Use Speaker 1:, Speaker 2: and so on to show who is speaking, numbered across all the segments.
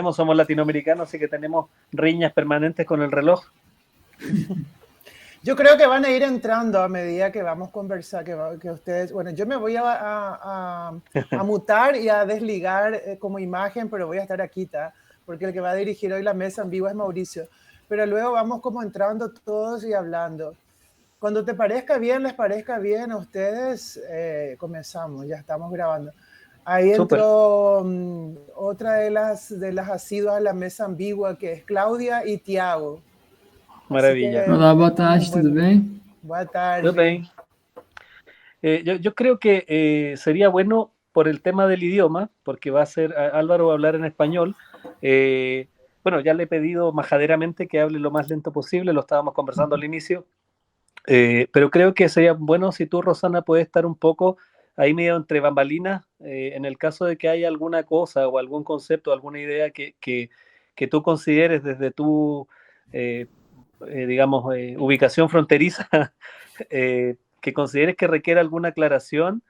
Speaker 1: conocemos, somos latinoamericanos, así que tenemos riñas permanentes con el reloj.
Speaker 2: Yo creo que van a ir entrando a medida que vamos a conversar, que ustedes, bueno, yo me voy a mutar y a desligar como imagen, pero voy a estar aquí, porque el que va a dirigir hoy la mesa en vivo es Mauricio. Pero luego vamos como entrando todos y hablando. Cuando te parezca bien, les parezca bien a ustedes, comenzamos, ya estamos grabando. Ahí entró otra de las asiduas a la mesa ambigua, que es Cláudia y Tiago.
Speaker 1: Maravilha.
Speaker 3: Olá, boa tarde, tudo bem?
Speaker 2: Boa tarde.
Speaker 1: Tudo bem. Yo creo que sería bueno por el tema del idioma, porque Álvaro va a hablar en español. Bueno, ya le he pedido majaderamente que hable lo más lento posible, lo estábamos conversando al inicio, pero creo que sería bueno si tú, Rosana, puedes estar un poco ahí medio entre bambalinas, en el caso de que haya alguna cosa o algún concepto, alguna idea que tú consideres desde tu, digamos, ubicación fronteriza, que consideres que requiere alguna aclaración,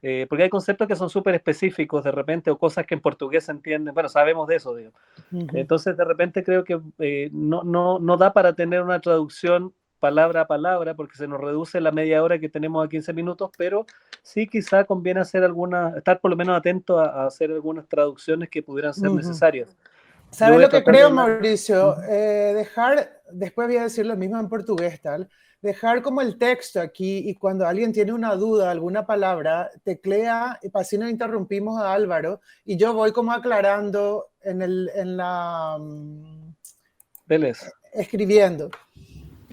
Speaker 1: porque hay conceptos que son súper específicos de repente, o cosas que en portugués se entienden, bueno, sabemos de eso, digo. Entonces de repente creo que no da para tener una traducción palabra a palabra, porque se nos reduce la media hora que tenemos a 15 minutos, pero sí quizá conviene estar por lo menos atento a hacer algunas traducciones que pudieran ser necesarias.
Speaker 2: ¿Sabes lo que creo, Mauricio? Después voy a decir lo mismo en portugués, dejar como el texto aquí, y cuando alguien tiene una duda, alguna palabra, teclea, y así no interrumpimos a Álvaro, y yo voy como aclarando
Speaker 1: Beleza.
Speaker 2: Escribiendo.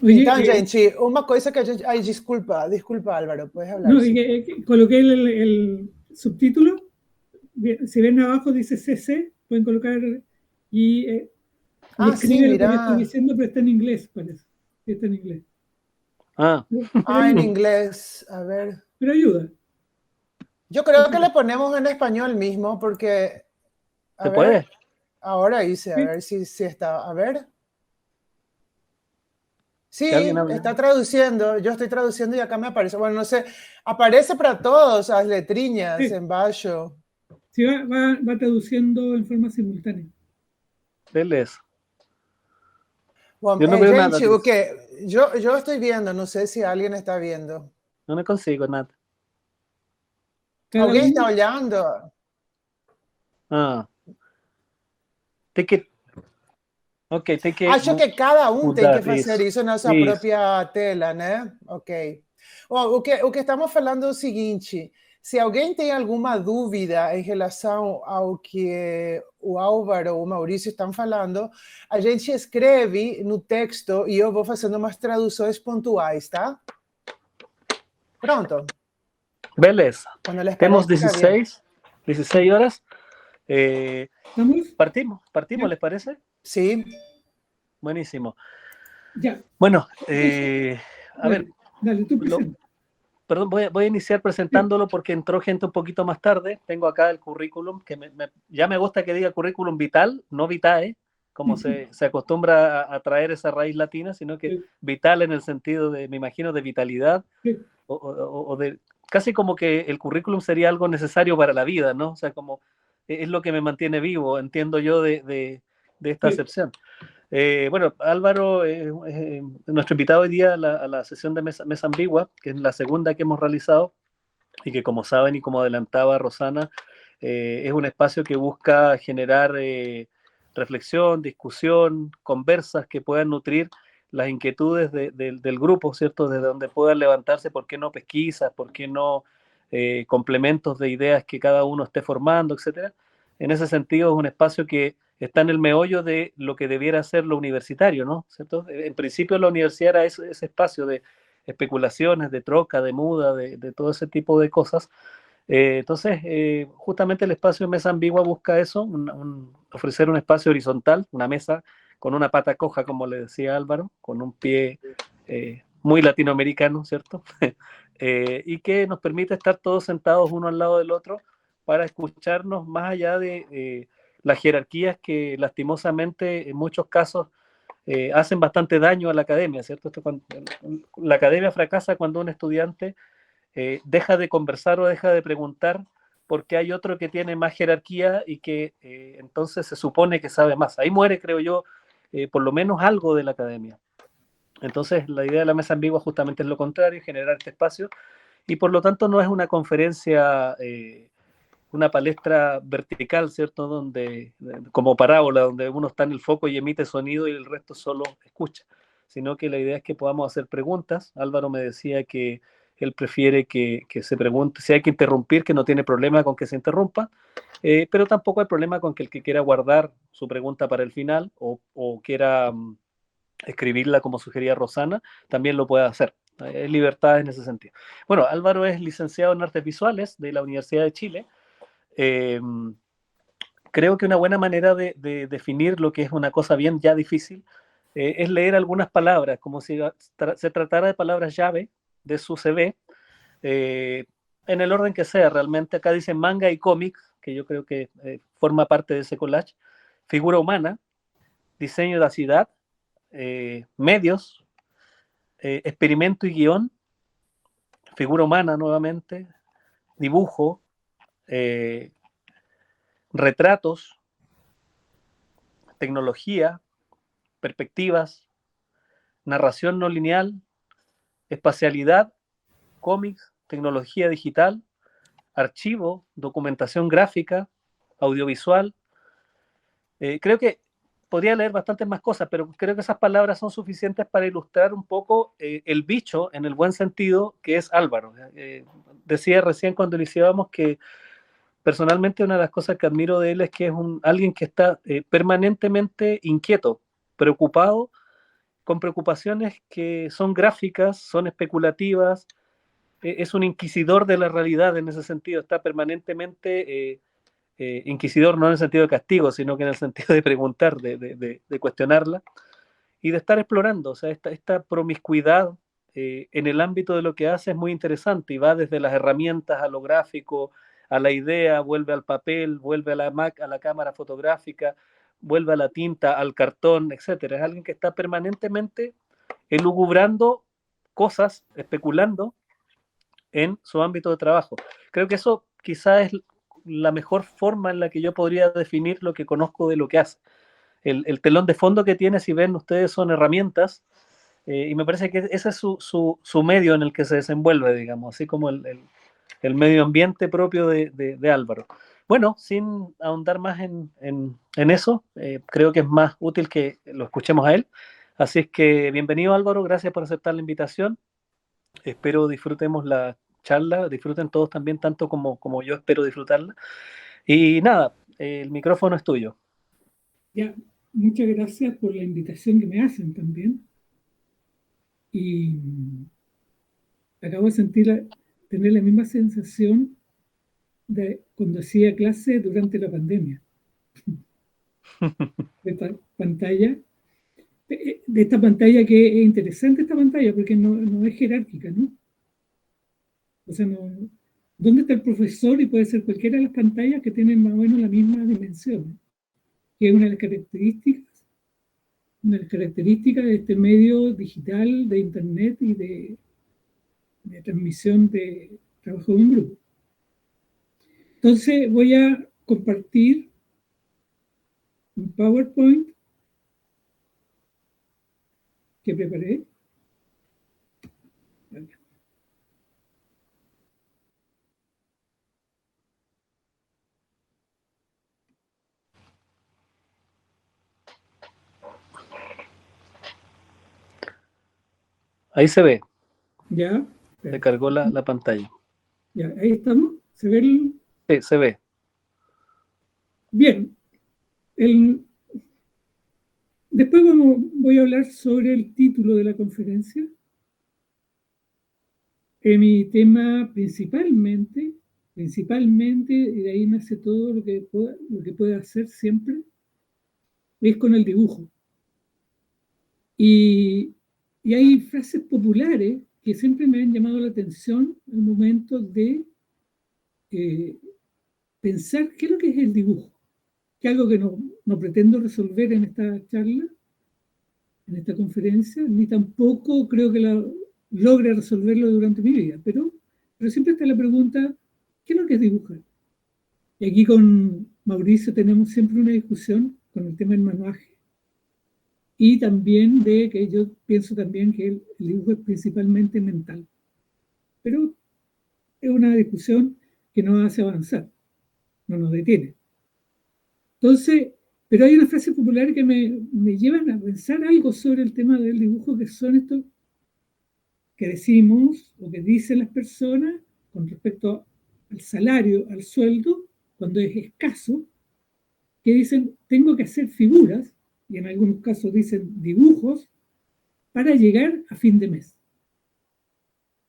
Speaker 4: Oye,
Speaker 2: Então, gente, uma coisa que a gente... Ay, disculpa, Álvaro, puedes hablar.
Speaker 4: No, coloqué el subtítulo, si ven abajo dice CC, pueden colocar y escribe
Speaker 2: sí,
Speaker 4: lo que me estoy diciendo, pero está en inglés, parece. Está en inglés.
Speaker 2: En inglés, a ver.
Speaker 4: Pero ayuda.
Speaker 2: Yo creo que le ponemos en español mismo, porque...
Speaker 1: ¿Se puede?
Speaker 2: Ahora hice, a ver si está, a ver. Sí, está traduciendo, yo estoy traduciendo y acá me aparece, bueno, no sé, aparece para todos las letriñas en baixo.
Speaker 4: Sí, va traduciendo en forma simultánea.
Speaker 1: Beleza.
Speaker 2: Bueno,
Speaker 1: yo no veo
Speaker 2: gente,
Speaker 1: nada.
Speaker 2: Okay. Yo estoy viendo, no sé si alguien está viendo.
Speaker 1: No consigo nada.
Speaker 2: ¿Alguien está olhando? Acho que cada tem que fazer isso na sua própria tela, né? Ok. O que estamos falando é o seguinte: se alguém tem alguma dúvida em relação ao que o Álvaro ou o Maurício estão falando, a gente escreve no texto e eu vou fazendo umas traduções pontuais, tá? Pronto.
Speaker 1: Beleza. Temos 16 horas. Partimos, ¿les parece?
Speaker 2: Sí.
Speaker 1: Buenísimo.
Speaker 4: Ya.
Speaker 1: Bueno, a ver.
Speaker 4: Dale, tú presenta.
Speaker 1: Perdón, voy a iniciar presentándolo porque entró gente un poquito más tarde. Tengo acá el currículum, que ya me gusta que diga currículum vital, no vitae, como se acostumbra a traer esa raíz latina, sino que vital en el sentido de, me imagino, de vitalidad, o de casi como que el currículum sería algo necesario para la vida, ¿no? O sea, como es lo que me mantiene vivo, entiendo yo de esta acepción. Bueno, Álvaro es nuestro invitado hoy día a la sesión de mesa ambigua, que es la segunda que hemos realizado, y que, como saben y como adelantaba Rosana, es un espacio que busca generar reflexión, discusión, conversas que puedan nutrir las inquietudes del grupo, ¿cierto? Desde donde puedan levantarse, ¿por qué no pesquisas? ¿Por qué no complementos de ideas que cada uno esté formando, etcétera? En ese sentido, es un espacio que está en el meollo de lo que debiera ser lo universitario, ¿no? ¿Cierto? En principio la universidad era ese espacio de especulaciones, de troca, de muda, de todo ese tipo de cosas. Entonces, justamente el espacio Mesa Ambigua busca eso, ofrecer un espacio horizontal, una mesa con una pata coja, como le decía Álvaro, con un pie muy latinoamericano, ¿cierto? Y que nos permite estar todos sentados uno al lado del otro para escucharnos más allá de las jerarquías que lastimosamente en muchos casos hacen bastante daño a la academia, ¿cierto? La academia fracasa cuando un estudiante deja de conversar o deja de preguntar porque hay otro que tiene más jerarquía y que entonces se supone que sabe más. Ahí muere, creo yo, por lo menos algo de la academia. Entonces, la idea de la mesa ambigua justamente es lo contrario, generar este espacio, y por lo tanto no es una conferencia, una palestra vertical, ¿cierto? Donde, como parábola, donde uno está en el foco y emite sonido y el resto solo escucha, sino que la idea es que podamos hacer preguntas. Álvaro me decía que él prefiere que se pregunte, si hay que interrumpir, que no tiene problema con que se interrumpa, pero tampoco hay problema con que el que quiera guardar su pregunta para el final o quiera escribirla como sugería Rosana, también lo puede hacer. Hay libertad en ese sentido. Bueno, Álvaro es licenciado en Artes Visuales de la Universidad de Chile. Eh, Creo que una buena manera de definir lo que es una cosa bien ya difícil es leer algunas palabras, como si se tratara de palabras llave de su CV, en el orden que sea. Realmente acá dice manga y cómic, que yo creo que forma parte de ese collage, figura humana, diseño de la ciudad, medios, experimento y guión, figura humana nuevamente, dibujo, retratos, tecnología, perspectivas, narración no lineal, espacialidad, cómics, tecnología digital, archivo, documentación gráfica, audiovisual. Creo que podría leer bastantes más cosas, pero creo que esas palabras son suficientes para ilustrar un poco el bicho, en el buen sentido, que es Álvaro. Decía recién cuando iniciábamos que personalmente una de las cosas que admiro de él es que es alguien que está permanentemente inquieto, preocupado, con preocupaciones que son gráficas, son especulativas, es un inquisidor de la realidad en ese sentido, está permanentemente inquisidor no en el sentido de castigo, sino que en el sentido de preguntar, de cuestionarla y de estar explorando. O sea, esta promiscuidad en el ámbito de lo que hace es muy interesante y va desde las herramientas a lo gráfico, a la idea, vuelve al papel, vuelve a la Mac, a la cámara fotográfica, vuelve a la tinta, al cartón, etcétera. Es alguien que está permanentemente elucubrando cosas, especulando en su ámbito de trabajo. Creo que eso quizás es la mejor forma en la que yo podría definir lo que conozco de lo que hace. El telón de fondo que tiene, si ven ustedes, son herramientas, y me parece que ese es su medio en el que se desenvuelve, digamos, así como el medio ambiente propio de Álvaro. Bueno, sin ahondar más en eso, creo que es más útil que lo escuchemos a él. Así es que bienvenido Álvaro, gracias por aceptar la invitación. Espero disfrutemos la charla, disfruten todos también tanto como yo espero disfrutarla. Y nada, el micrófono es tuyo.
Speaker 4: Ya, muchas gracias por la invitación que me hacen también. Y acabo de tener la misma sensación de cuando hacía clase durante la pandemia. De esta pantalla que es interesante, esta pantalla, porque no es jerárquica, ¿no? O sea, ¿dónde está el profesor? Y puede ser cualquiera de las pantallas que tienen más o menos la misma dimensión, que es una de las características de este medio digital, de internet y de transmisión de trabajo de un grupo. Entonces voy a compartir un PowerPoint que preparé.
Speaker 1: Ahí se ve.
Speaker 4: Ya.
Speaker 1: Se cargó la pantalla.
Speaker 4: Ya, ahí estamos. ¿Se ve
Speaker 1: Sí, se ve.
Speaker 4: Bien. Después voy a hablar sobre el título de la conferencia. Mi tema principalmente, y de ahí nace todo lo que puede hacer siempre, es con el dibujo. Y hay frases populares que siempre me han llamado la atención al momento de pensar qué es lo que es el dibujo, que es algo que no pretendo resolver en esta charla, en esta conferencia, ni tampoco creo que logre resolverlo durante mi vida, pero siempre está la pregunta, ¿qué es lo que es dibujar? Y aquí con Mauricio tenemos siempre una discusión con el tema del manuaje. Y también de que yo pienso también que el dibujo es principalmente mental. Pero es una discusión que nos hace avanzar, no nos detiene. Entonces, pero hay una frase popular que me llevan a pensar algo sobre el tema del dibujo, que son estos que decimos o que dicen las personas con respecto al salario, al sueldo, cuando es escaso, que dicen, tengo que hacer figuras, y en algunos casos dicen dibujos, para llegar a fin de mes.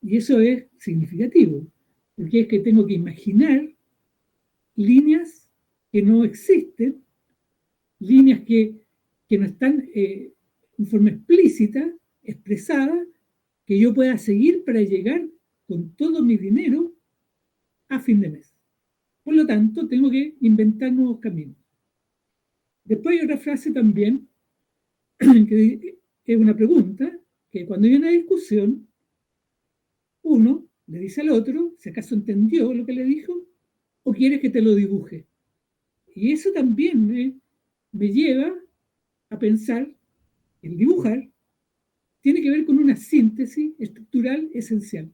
Speaker 4: Y eso es significativo, porque es que tengo que imaginar líneas que no existen, líneas que no están en forma explícita, expresada, que yo pueda seguir para llegar con todo mi dinero a fin de mes. Por lo tanto, tengo que inventar nuevos caminos. Después hay otra frase también, que es una pregunta, que cuando hay una discusión, uno le dice al otro si acaso entendió lo que le dijo o quieres que te lo dibuje. Y eso también me lleva a pensar que el dibujar tiene que ver con una síntesis estructural esencial.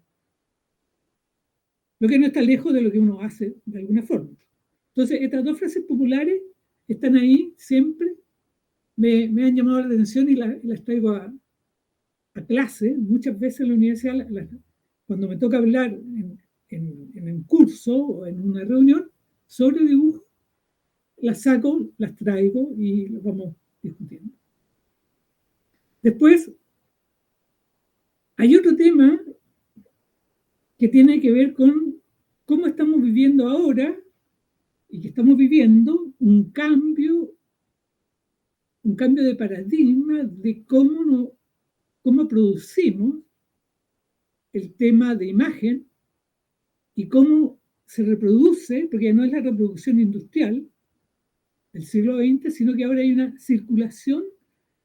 Speaker 4: Lo que no está lejos de lo que uno hace de alguna forma. Entonces, estas dos frases populares están ahí siempre, me han llamado la atención y las traigo a clase. Muchas veces en la universidad, cuando me toca hablar en un curso o en una reunión sobre dibujo, las saco, las traigo y las vamos discutiendo. Después, hay otro tema que tiene que ver con cómo estamos viviendo ahora y que estamos viviendo un cambio de paradigma de cómo producimos el tema de imagen y cómo se reproduce, porque ya no es la reproducción industrial del siglo XX, sino que ahora hay una circulación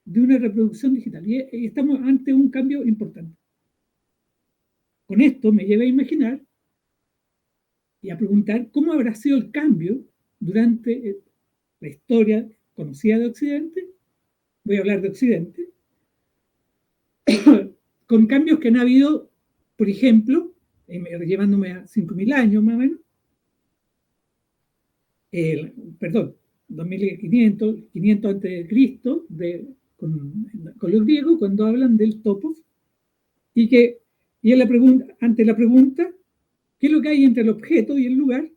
Speaker 4: de una reproducción digital. Y estamos ante un cambio importante. Con esto me lleva a imaginar y a preguntar cómo habrá sido el cambio durante la historia conocida de Occidente. Voy a hablar de Occidente, con cambios que han habido, por ejemplo, llevándome a 5.000 años más o menos, perdón, 2.500, 500 antes de Cristo, con los griegos, cuando hablan del topos, y ante la pregunta, ¿qué es lo que hay entre el objeto y el lugar?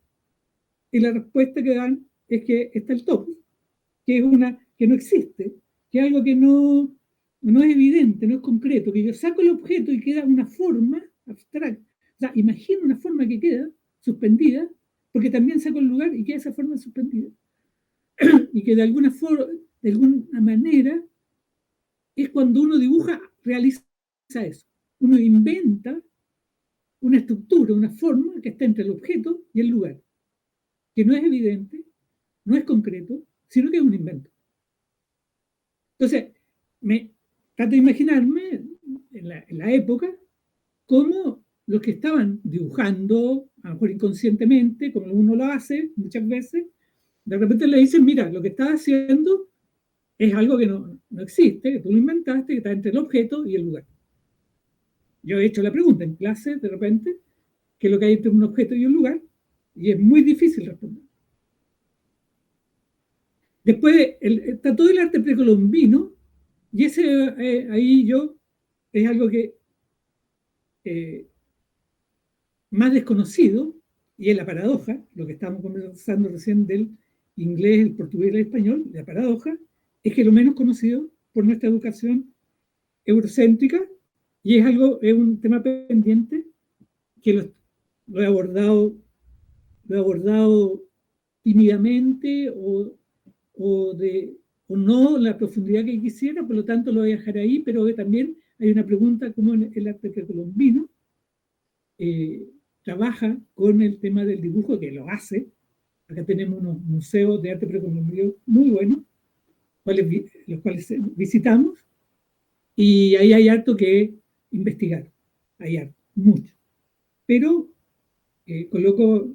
Speaker 4: Y la respuesta que dan es que está el topos, que es que no existe, que es algo que no es evidente, no es concreto, que yo saco el objeto y queda una forma abstracta. O sea, imagino una forma que queda suspendida, porque también saco el lugar y queda esa forma suspendida. Y que de alguna manera, es cuando uno dibuja, realiza eso. Uno inventa una estructura, una forma que está entre el objeto y el lugar, que no es evidente, no es concreto, sino que es un invento. Entonces, me trato de imaginarme en la época cómo los que estaban dibujando, a lo mejor inconscientemente, como uno lo hace muchas veces, de repente le dicen, mira, lo que estás haciendo es algo que no existe, que tú lo inventaste, que está entre el objeto y el lugar. Yo he hecho la pregunta en clase, de repente, qué es lo que hay entre un objeto y un lugar, y es muy difícil responder. Después está todo el arte precolombino, y ese ahí es algo que más desconocido, y es la paradoja, lo que estábamos conversando recién del inglés, el portugués y el español, la paradoja, es que lo menos conocido por nuestra educación eurocéntrica, y es un tema pendiente que lo he abordado tímidamente o no la profundidad que quisiera, por lo tanto lo voy a dejar ahí, pero también hay una pregunta como el arte precolombino trabaja con el tema del dibujo, que lo hace. Acá tenemos unos museos de arte precolombino muy buenos, los cuales visitamos, y ahí hay harto que investigar, hay harto, mucho. Pero coloco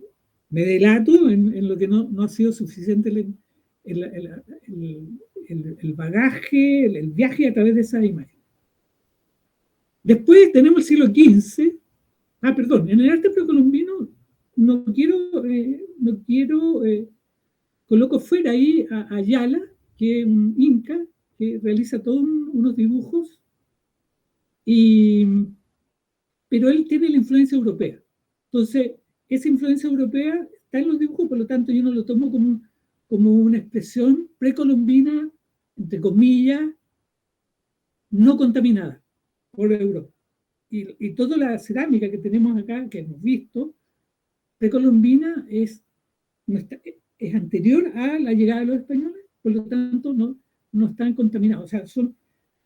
Speaker 4: me delato en lo que no ha sido suficiente el bagaje, el viaje a través de esa imagen. Después tenemos el siglo XV. Perdón, en el arte precolombino no quiero coloco fuera ahí a Ayala, que es un inca, que realiza todos unos dibujos, pero él tiene la influencia europea. Entonces, esa influencia europea está en los dibujos, por lo tanto yo no lo tomo como una expresión precolombina, entre comillas, no contaminada por Europa. Y toda la cerámica que tenemos acá, que hemos visto, precolombina es anterior a la llegada de los españoles, por lo tanto no están contaminados. O sea,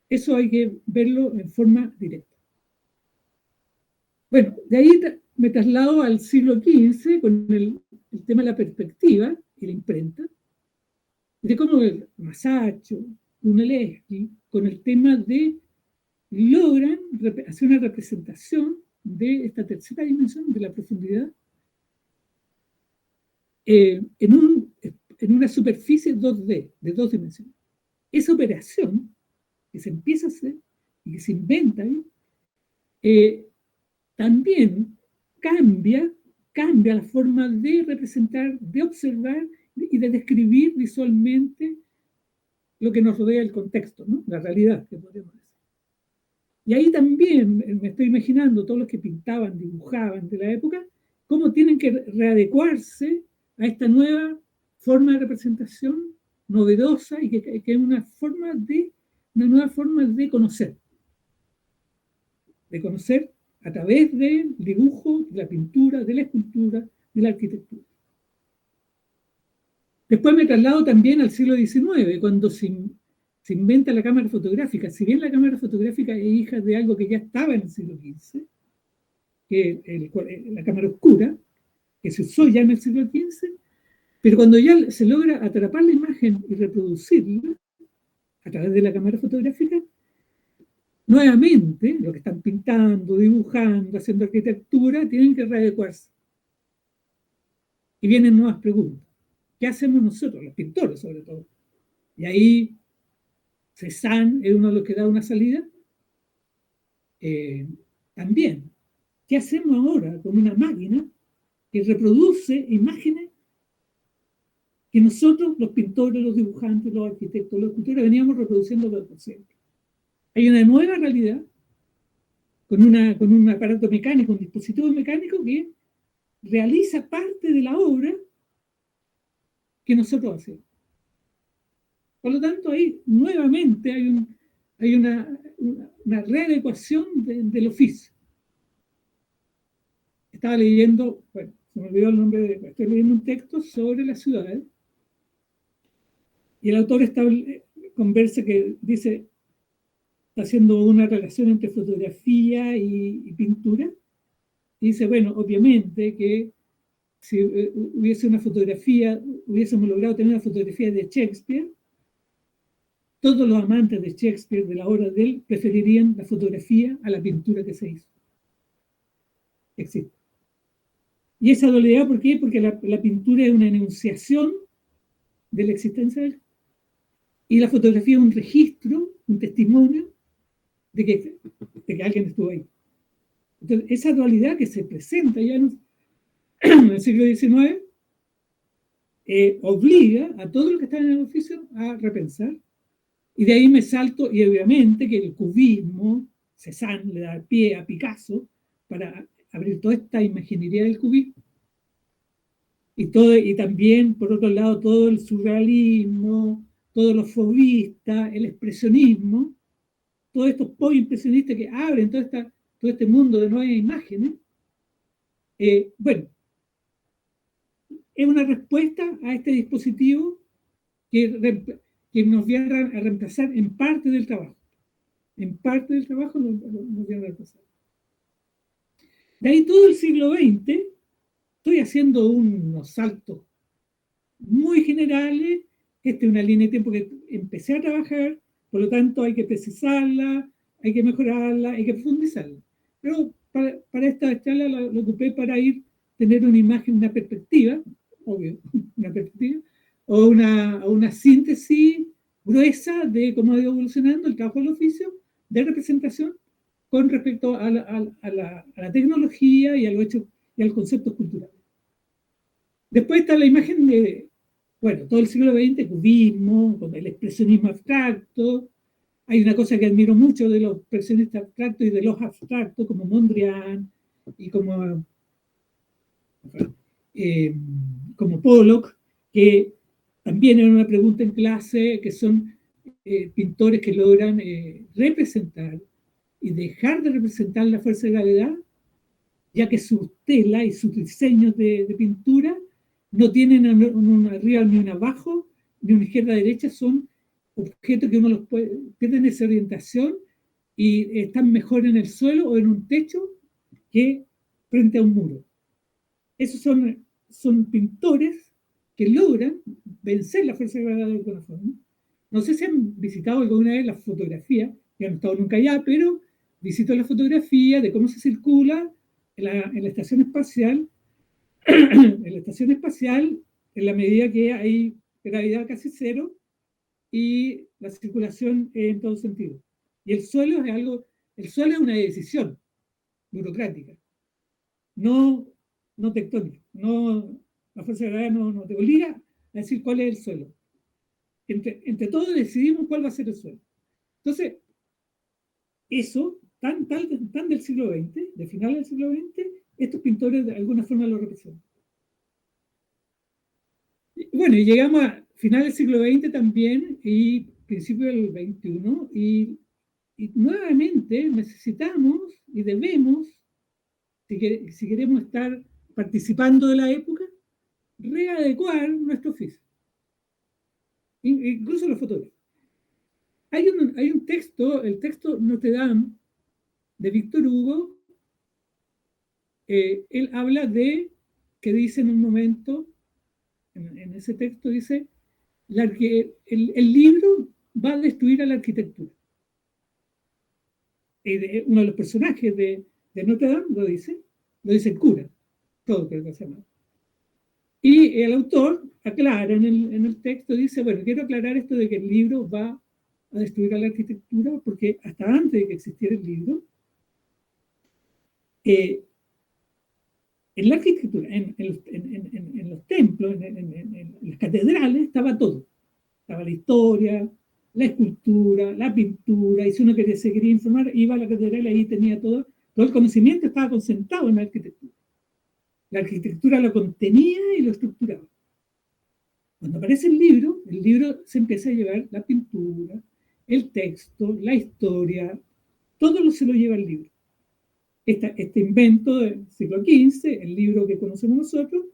Speaker 4: eso hay que verlo en forma directa. Bueno, de ahí me traslado al siglo XV con el tema de la perspectiva y la imprenta, de cómo Masaccio, Brunelleschi, con el tema de logran hacer una representación de esta tercera dimensión, de la profundidad, en una superficie 2D, de 2 dimensiones. Esa operación que se empieza a hacer y que se inventa ahí, también cambia la forma de representar, de observar y de describir visualmente lo que nos rodea, el contexto, ¿no? La realidad, que podemos decir. Y ahí también me estoy imaginando todos los que pintaban, dibujaban de la época, cómo tienen que readecuarse a esta nueva forma de representación novedosa y que es una nueva forma de conocer a través del dibujo, de la pintura, de la escultura, de la arquitectura. Después me traslado también al siglo XIX, cuando se inventa la cámara fotográfica. Si bien la cámara fotográfica es hija de algo que ya estaba en el siglo XV, que es la cámara oscura, que se usó ya en el siglo XV, pero cuando ya se logra atrapar la imagen y reproducirla a través de la cámara fotográfica, nuevamente, lo que están pintando, dibujando, haciendo arquitectura, tienen que readecuarse. Y vienen nuevas preguntas. ¿Qué hacemos nosotros, los pintores sobre todo? Y ahí Cézanne es uno de los que da una salida. También, ¿qué hacemos ahora con una máquina que reproduce imágenes que nosotros, los pintores, los dibujantes, los arquitectos, los escultores, veníamos reproduciendo por siempre? Hay una nueva realidad con un aparato mecánico, un dispositivo mecánico que realiza parte de la obra que nosotros hacemos. Por lo tanto, ahí nuevamente hay una readecuación del oficio. Estaba leyendo, bueno, se me olvidó el nombre, estoy leyendo un texto sobre las ciudades, y el autor conversa que dice, está haciendo una relación entre fotografía y pintura, y dice, bueno, obviamente que si hubiese una fotografía, hubiésemos logrado tener una fotografía de Shakespeare, todos los amantes de Shakespeare, de la obra de él, preferirían la fotografía a la pintura que se hizo. Existe. Y esa dualidad, ¿por qué? Porque la pintura es una enunciación de la existencia de él, y la fotografía es un registro, un testimonio de que alguien estuvo ahí. Entonces, esa dualidad que se presenta ya en el siglo XIX obliga a todos los que están en el oficio a repensar. Y de ahí me salto, y obviamente que el cubismo, Cézanne le da pie a Picasso para abrir toda esta imaginería del cubismo. Y también, por otro lado, todo el surrealismo, todos los fauvistas, el expresionismo, todos estos post-impresionistas que abren todo este mundo de nuevas imágenes. Bueno, es una respuesta a este dispositivo que nos viene a reemplazar en parte del trabajo. En parte del trabajo nos viene a reemplazar. De ahí todo el siglo XX, estoy haciendo unos saltos muy generales. Esta es una línea de tiempo que empecé a trabajar, por lo tanto hay que precisarla, hay que mejorarla, hay que profundizarla. Pero para esta charla lo ocupé para ir tener una imagen, una perspectiva, obvio, una perspectiva, o una síntesis gruesa de cómo ha ido evolucionando el trabajo del oficio de representación con respecto a la tecnología y a los hechos y a los conceptos culturales. Después está la imagen de, bueno, todo el siglo XX, cubismo, con el expresionismo abstracto. Hay una cosa que admiro mucho de los expresionistas abstractos y de los abstractos, como Mondrian y como Pollock, que también era una pregunta en clase, que son pintores que logran representar y dejar de representar la fuerza de gravedad, ya que sus telas y sus diseños de pintura no tienen un arriba ni un abajo, ni una izquierda-derecha, son objetos que uno los puede, pierden esa orientación y están mejor en el suelo o en un techo que frente a un muro. Esos son pintores que logran vencer la fuerza de gravedad de alguna forma. No sé si han visitado alguna vez la fotografía, yo no he estado nunca allá, pero visito la fotografía de cómo se circula en la estación espacial, en la medida que hay gravedad casi cero y la circulación en todo sentido. Y el suelo es una decisión burocrática, no tectónica. La fuerza de gravedad no te obliga a decir cuál es el suelo. Entre todos decidimos cuál va a ser el suelo. Entonces, eso, tan del siglo XX, de final del siglo XX, estos pintores de alguna forma lo representan. Bueno, y llegamos a final del siglo XX también y principio del XXI, y nuevamente necesitamos y debemos, si queremos estar participando de la época, readecuar nuestro oficio. Incluso los fotógrafos. Hay un texto, el texto Notre Dame, de Víctor Hugo. Él habla que dice en un momento, en ese texto dice, el libro va a destruir a la arquitectura. Uno de los personajes de Notre Dame lo dice el cura, todo creo que se llama. Y el autor aclara en el texto, dice, bueno, quiero aclarar esto de que el libro va a destruir a la arquitectura, porque hasta antes de que existiera el libro, en la arquitectura, en los templos, en las catedrales, estaba todo. Estaba la historia, la escultura, la pintura, y si uno se quería informar, iba a la catedral y ahí tenía todo el conocimiento estaba concentrado en la arquitectura. La arquitectura lo contenía y lo estructuraba. Cuando aparece el libro se empieza a llevar la pintura, el texto, la historia, todo se lo lleva el libro. Este invento del siglo XV, el libro que conocemos nosotros,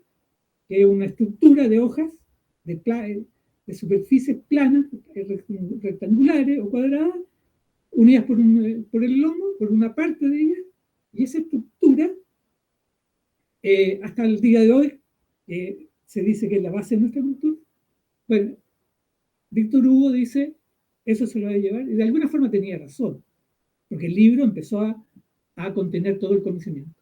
Speaker 4: que es una estructura de hojas, de superficies planas, rectangulares o cuadradas, unidas por el lomo, por una parte de ellas, y esa estructura, hasta el día de hoy, se dice que es la base de nuestra cultura. Bueno, Víctor Hugo dice, eso se lo va a llevar, y de alguna forma tenía razón, porque el libro empezó a contener todo el conocimiento.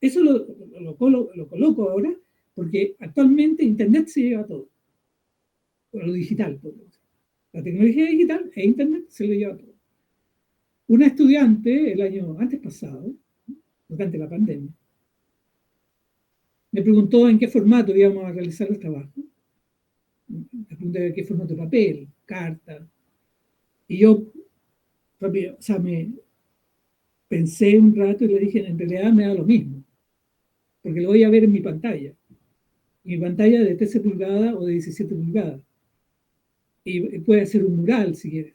Speaker 4: Eso lo coloco ahora, porque actualmente Internet se lleva todo, o lo digital, la tecnología digital e Internet se lo lleva todo. Una estudiante, el año antes pasado, durante la pandemia, me preguntó en qué formato íbamos a realizar los trabajos. Me pregunté en qué formato: papel, carta. Y yo, pensé un rato y le dije, en realidad me da lo mismo, porque lo voy a ver en mi pantalla. Mi pantalla de 13 pulgadas o de 17 pulgadas. Y puede ser un mural si quieres,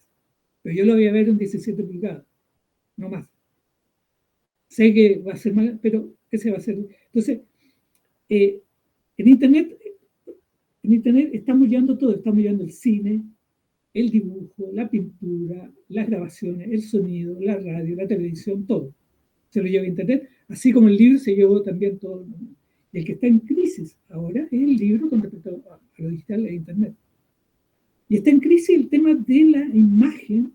Speaker 4: pero yo lo voy a ver en 17 pulgadas, no más. Sé que va a ser mal, pero ese va a ser. Entonces, en Internet estamos llevando todo, estamos llevando el cine, el dibujo, la pintura, las grabaciones, el sonido, la radio, la televisión, todo. Se lo lleva Internet, así como el libro se llevó también todo. El que está en crisis ahora es el libro con respecto a lo digital e Internet. Y está en crisis el tema de la imagen,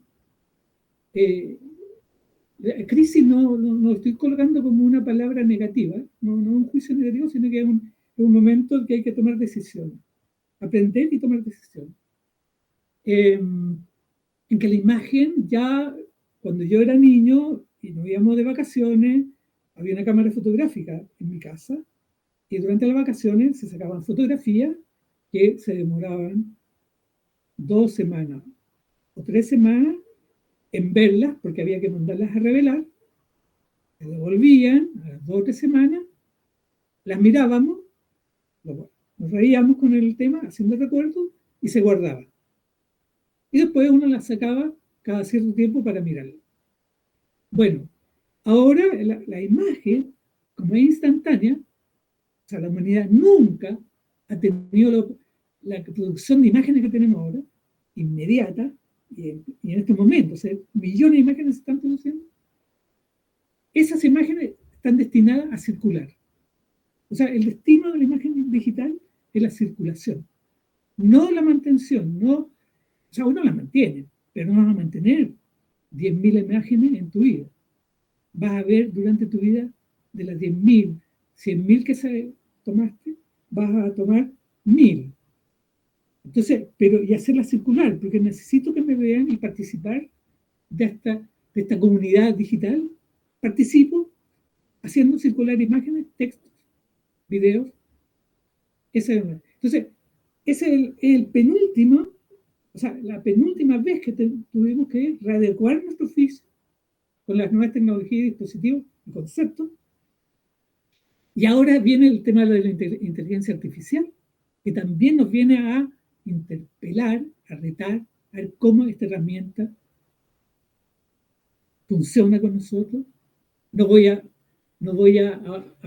Speaker 4: crisis no estoy colocando como una palabra negativa, no un juicio negativo, sino que es un momento en que hay que tomar decisiones, aprender y tomar decisiones. En que la imagen ya, cuando yo era niño y nos íbamos de vacaciones, había una cámara fotográfica en mi casa y durante las vacaciones se sacaban fotografías que se demoraban 2 semanas o 3 semanas en verlas porque había que mandarlas a revelar, se devolvían a las 2 o 3 semanas, las mirábamos, nos reíamos con el tema, haciendo recuerdos y se guardaban. Y después uno las sacaba cada cierto tiempo para mirarla. Bueno, ahora la imagen, como es instantánea, o sea, la humanidad nunca ha tenido la producción de imágenes que tenemos ahora, inmediata, y en este momento, o sea, millones de imágenes se están produciendo. Esas imágenes están destinadas a circular. O sea, el destino de la imagen digital es la circulación, no la mantención, no. O sea, uno la mantiene, pero no vas a mantener 10.000 imágenes en tu vida. Vas a ver durante tu vida de las 10.000, 100.000 que tomaste, vas a tomar 1.000. Entonces, y hacerla circular, porque necesito que me vean y participar de esta comunidad digital. Participo haciendo circular imágenes, textos, videos. Entonces, ese es el penúltimo, o sea, la penúltima vez que tuvimos que readecuar nuestro oficio con las nuevas tecnologías, dispositivos y conceptos. Y ahora viene el tema de la inteligencia artificial, que también nos viene a interpelar, a retar, a ver cómo esta herramienta funciona con nosotros. No voy a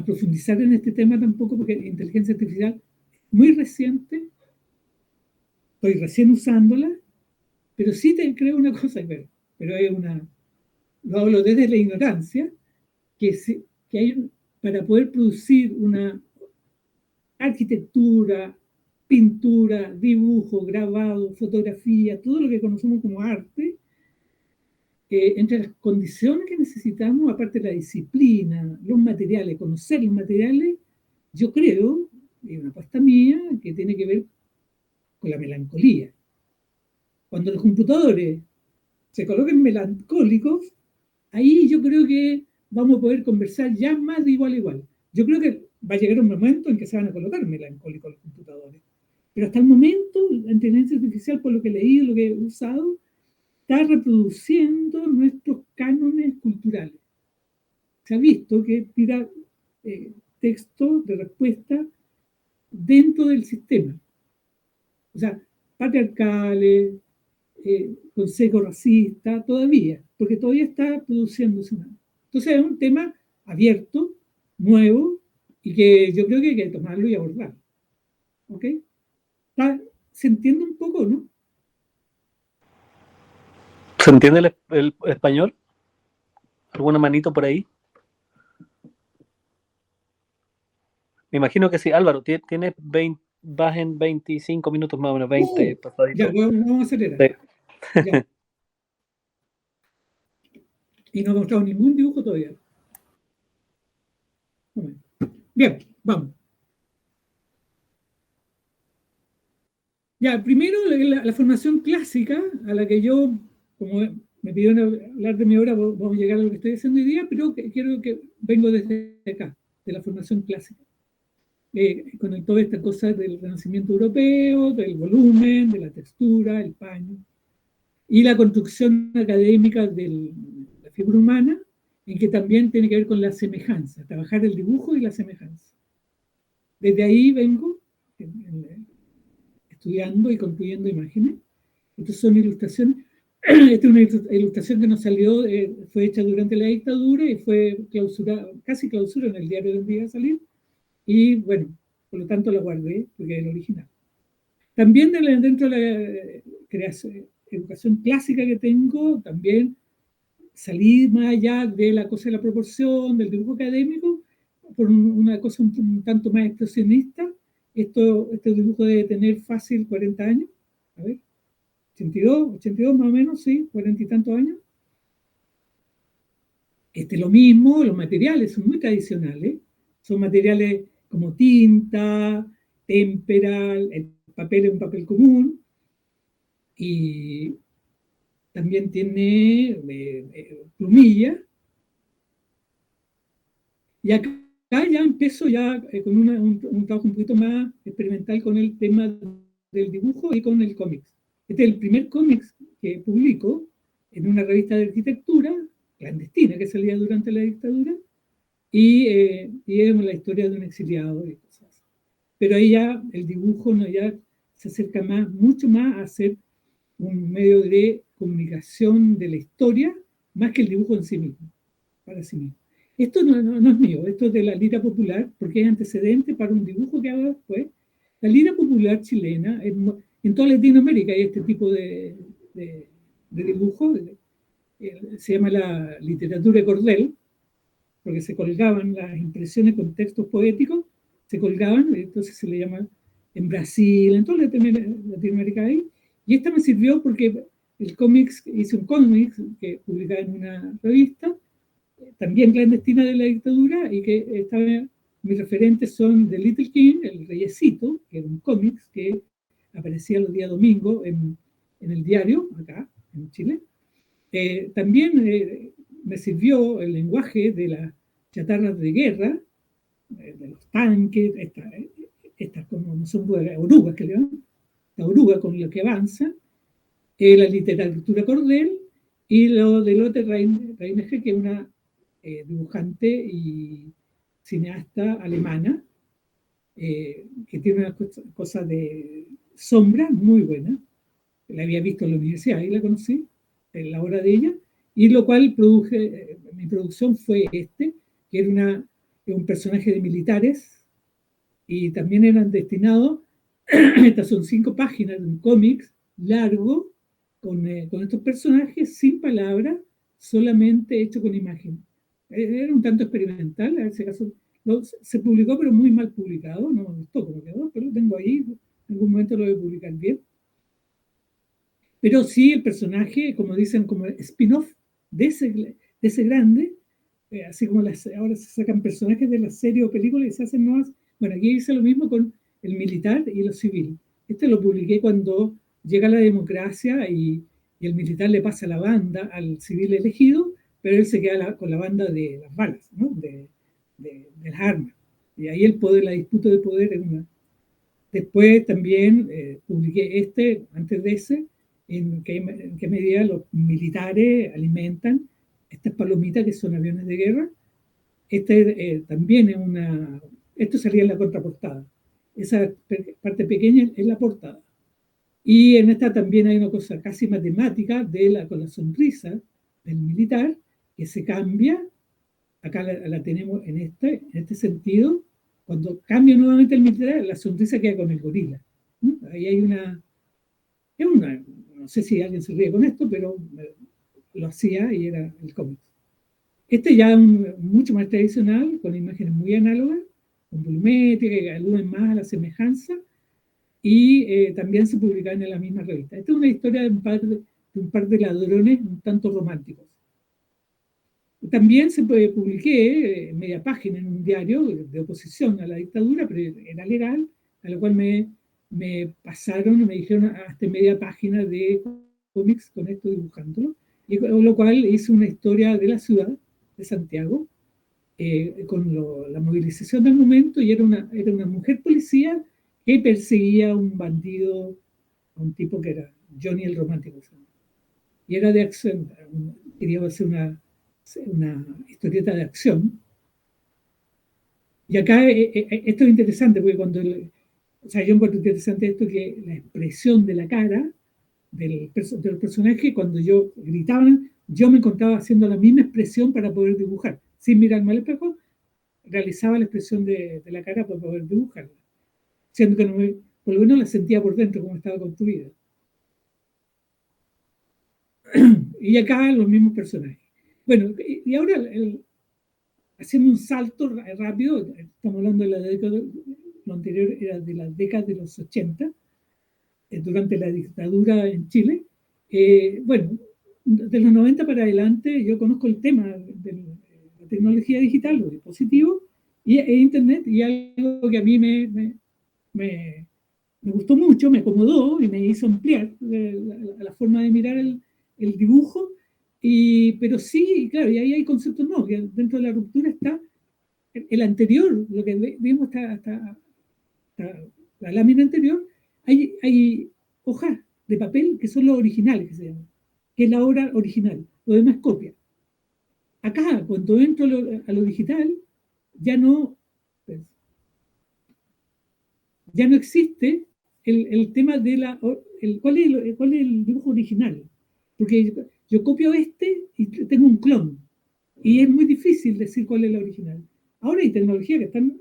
Speaker 4: profundizar en este tema tampoco, porque la inteligencia artificial es muy reciente, estoy recién usándola, pero sí te creo una cosa, pero es lo hablo desde la ignorancia, que hay, para poder producir una arquitectura, pintura, dibujo, grabado, fotografía, todo lo que conocemos como arte, entre las condiciones que necesitamos, aparte de la disciplina, los materiales, conocer los materiales, yo creo, es una apuesta mía, que tiene que ver con la melancolía. Cuando los computadores se coloquen melancólicos, ahí yo creo que vamos a poder conversar ya más de igual a igual. Yo creo que va a llegar un momento en que se van a colocar melancólicos los computadores. Pero hasta el momento, la inteligencia artificial, por lo que he leído, lo que he usado, está reproduciendo nuestros cánones culturales. Se ha visto que tira texto de respuesta dentro del sistema. O sea, patriarcales, consejo racista, todavía, porque todavía está produciéndose nada. Entonces es un tema abierto, nuevo, y que yo creo que hay que tomarlo y abordarlo. ¿Ok? ¿Se entiende un poco, no?
Speaker 1: ¿Se entiende el español? ¿Alguna manito por ahí? Me imagino que sí. Álvaro, tienes 20, vas en 25 minutos más o menos, 20 pasaditos.
Speaker 4: Ya, vamos a acelerar. Sí. Ya. Y no he mostrado ningún dibujo todavía. Bien, vamos. Ya, primero la formación clásica, a la que yo, como me pidieron hablar de mi obra, vamos a llegar a lo que estoy haciendo hoy día, pero quiero que vengo desde acá, de la formación clásica. Con toda esta cosa del Renacimiento europeo, del volumen, de la textura, el paño, y la construcción académica de la figura humana, en que también tiene que ver con la semejanza, trabajar el dibujo y la semejanza. Desde ahí vengo estudiando y construyendo imágenes. Estas son ilustraciones. Esta es una ilustración que nos salió, fue hecha durante la dictadura y fue casi clausura en el diario donde iba a salir. Y bueno, por lo tanto la guardé porque es el original. También dentro de la educación clásica que tengo, también salí más allá de la cosa de la proporción, del dibujo académico, por una cosa un tanto más expresionista. Este dibujo debe tener fácil 40 años. A ver, 82 más o menos, sí, 40 y tantos años. Lo mismo, los materiales son muy tradicionales, son materiales como tinta, témpera, el papel es un papel común, y también tiene plumilla. Y acá ya empiezo ya con un trabajo un poquito más experimental con el tema del dibujo y con el cómic. Este es el primer cómic que publico en una revista de arquitectura clandestina que salía durante la dictadura, y es la historia de un exiliado y cosas así. Pero ahí ya el dibujo ya se acerca mucho más a ser un medio de comunicación de la historia, más que el dibujo en sí mismo, para sí mismo. Esto no es mío, esto es de la lira popular, porque es antecedente para un dibujo que hago después. La lira popular chilena, en toda Latinoamérica hay este tipo de dibujo, se llama la literatura de cordel, porque se colgaban las impresiones con textos poéticos, se colgaban, entonces se le llama en Brasil, en toda Latinoamérica hay. Y esta me sirvió porque el cómics, hice un cómic que publicaba en una revista, también clandestina de la dictadura, y que mis referentes son The Little King, El Reyesito, que era un cómic que aparecía los días domingos en el diario, acá, en Chile. También me sirvió el lenguaje de las chatarras de guerra, de los tanques, estas como no son orugas que le llaman, la oruga con la que avanza, la literatura cordel, y lo de Lotte Reinecker, que es una dibujante y cineasta alemana, que tiene una cosa de sombra muy buena. La había visto en la universidad y la conocí en la obra de ella, y lo cual mi producción fue que era un personaje de militares, y también eran destinados, estas son 5 páginas de un cómic largo, con estos personajes sin palabras, solamente hecho con imagen. Era un tanto experimental, en ese caso se publicó, pero muy mal publicado, no me gustó como quedó, pero lo tengo ahí, en algún momento lo voy a publicar bien. Pero sí, el personaje, como dicen, como spin-off de ese grande, así como ahora se sacan personajes de la serie o película y se hacen nuevas. Bueno, aquí hice lo mismo con el militar y lo civil. Este lo publiqué cuando llega la democracia y el militar le pasa la banda al civil elegido, pero él se queda con la banda de las balas, ¿no? de las armas. Y ahí la disputa de poder es una. Después también publiqué antes de ese, en qué medida los militares alimentan estas palomitas que son aviones de guerra. También es esto sería en la contraportada. Esa parte pequeña es la portada. Y en esta también hay una cosa casi matemática con la sonrisa del militar, que se cambia. Acá la tenemos en este sentido. Cuando cambia nuevamente el militar, la sonrisa queda con el gorila. ¿No? Ahí hay no sé si alguien se ríe con esto, pero lo hacía y era el cómic. Ya es mucho más tradicional, con imágenes muy análogas, con volumétrica, que aluden más a la semejanza, y también se publicaban en la misma revista. Esta es una historia de un par de ladrones un tanto románticos. También publiqué media página en un diario de oposición a la dictadura, pero era legal, a lo cual me pasaron, me dijeron, hazte media página de cómics con esto dibujándolo, y con lo cual hice una historia de la ciudad de Santiago, con la movilización del momento, y era una mujer policía que perseguía a un bandido, a un tipo que era Johnny el Romántico. Y era de acción, quería hacer una historieta de acción. Y acá esto es interesante, porque yo encuentro interesante esto, que la expresión de la cara de los personajes, cuando yo gritaban, yo me encontraba haciendo la misma expresión para poder dibujar. Sin mirarme al espejo, realizaba la expresión de la cara para poder dibujarla. Siendo que por lo menos la sentía por dentro, como estaba construida. Y acá los mismos personajes. Bueno, y ahora hacemos un salto rápido. Estamos hablando de la década, lo anterior era de la década de los 80, durante la dictadura en Chile. Bueno, de los 90 para adelante yo conozco el tema del tecnología digital, los dispositivos, e Internet, y algo que a mí me gustó mucho, me acomodó y me hizo ampliar la forma de mirar el dibujo, pero sí, claro, y ahí hay conceptos nuevos, que dentro de la ruptura está el anterior, lo que vimos hasta la lámina anterior, hay hojas de papel que son los originales, que se llaman, que es la obra original, lo demás es copia. Acá, cuando entro a lo digital, ya no existe el tema de ¿cuál es el dibujo original? Porque yo copio y tengo un clon, y es muy difícil decir cuál es la original. Ahora hay tecnologías que están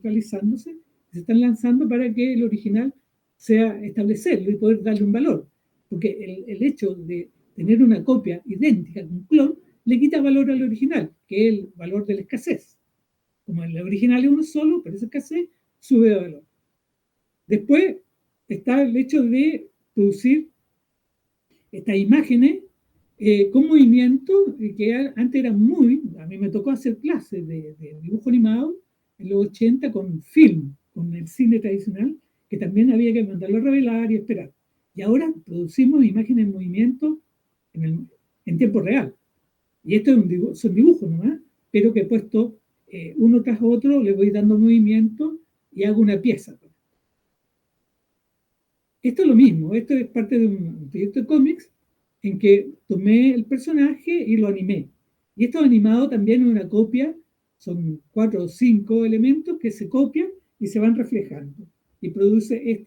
Speaker 4: realizándose, se están lanzando para que el original sea establecerlo y poder darle un valor. Porque el hecho de tener una copia idéntica con un clon le quita valor al original, que es el valor de la escasez. Como el original es uno solo, pero esa escasez sube de valor. Después está el hecho de producir estas imágenes con movimiento, que antes era a mí me tocó hacer clases de dibujo animado en los 80 con film, con el cine tradicional, que también había que mandarlo a revelar y esperar. Y ahora producimos imágenes en movimiento en tiempo real. Y esto son dibujos nomás, pero que he puesto uno tras otro, le voy dando movimiento y hago una pieza. Esto es lo mismo, esto es parte de un proyecto de cómics en que tomé el personaje y lo animé. Y esto animado también es una copia, son 4 o 5 elementos que se copian y se van reflejando. Y produce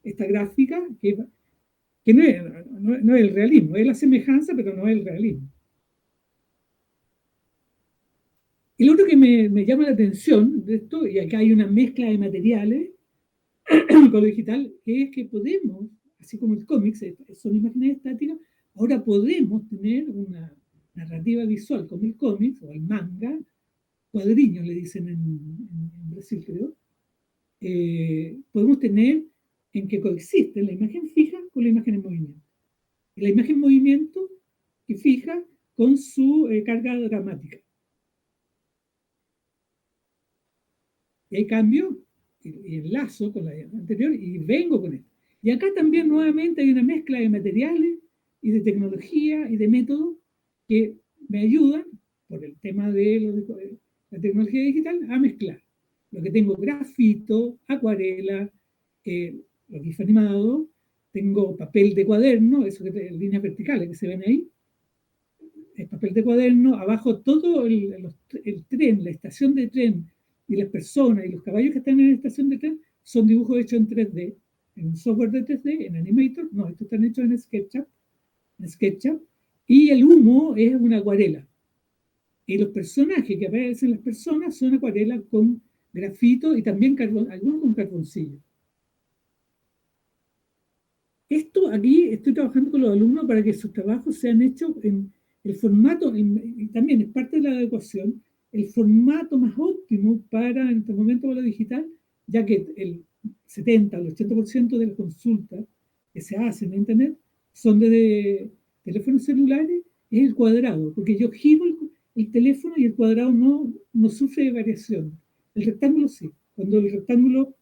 Speaker 4: esta gráfica que no es el realismo, es la semejanza, pero no es el realismo. Y lo otro que me llama la atención de esto, y acá hay una mezcla de materiales con lo digital, es que podemos, así como el cómic son imágenes estáticas, ahora podemos tener una narrativa visual como el cómic o el manga, cuadriños le dicen en Brasil, creo. Podemos tener en que coexiste la imagen fija con la imagen en movimiento. Y la imagen en movimiento que fija con su carga dramática. Y hay cambio, y enlazo con la anterior, y vengo con esto. Y acá también nuevamente hay una mezcla de materiales y de tecnología y de métodos que me ayudan, por el tema de la tecnología digital, a mezclar. Lo que tengo: grafito, acuarela, lo GIF animado, tengo papel de cuaderno, eso que líneas verticales que se ven ahí, es papel de cuaderno, abajo todo el tren, la estación de tren, y las personas y los caballos que están en la estación de tren son dibujos hechos en 3D, en un software de 3D, en Animator. No, estos están hechos en SketchUp, y el humo es una acuarela. Y los personajes que aparecen las personas son acuarelas con grafito y también algunos con carboncillo. Esto aquí estoy trabajando con los alumnos para que sus trabajos sean hechos en el formato, y también es parte de la adecuación, el formato más óptimo en este momento para lo digital, ya que el 70 o el 80% de las consultas que se hacen en Internet son de teléfonos celulares, es el cuadrado, porque yo giro el teléfono y el cuadrado no sufre de variación. El rectángulo sí. Cuando el rectángulo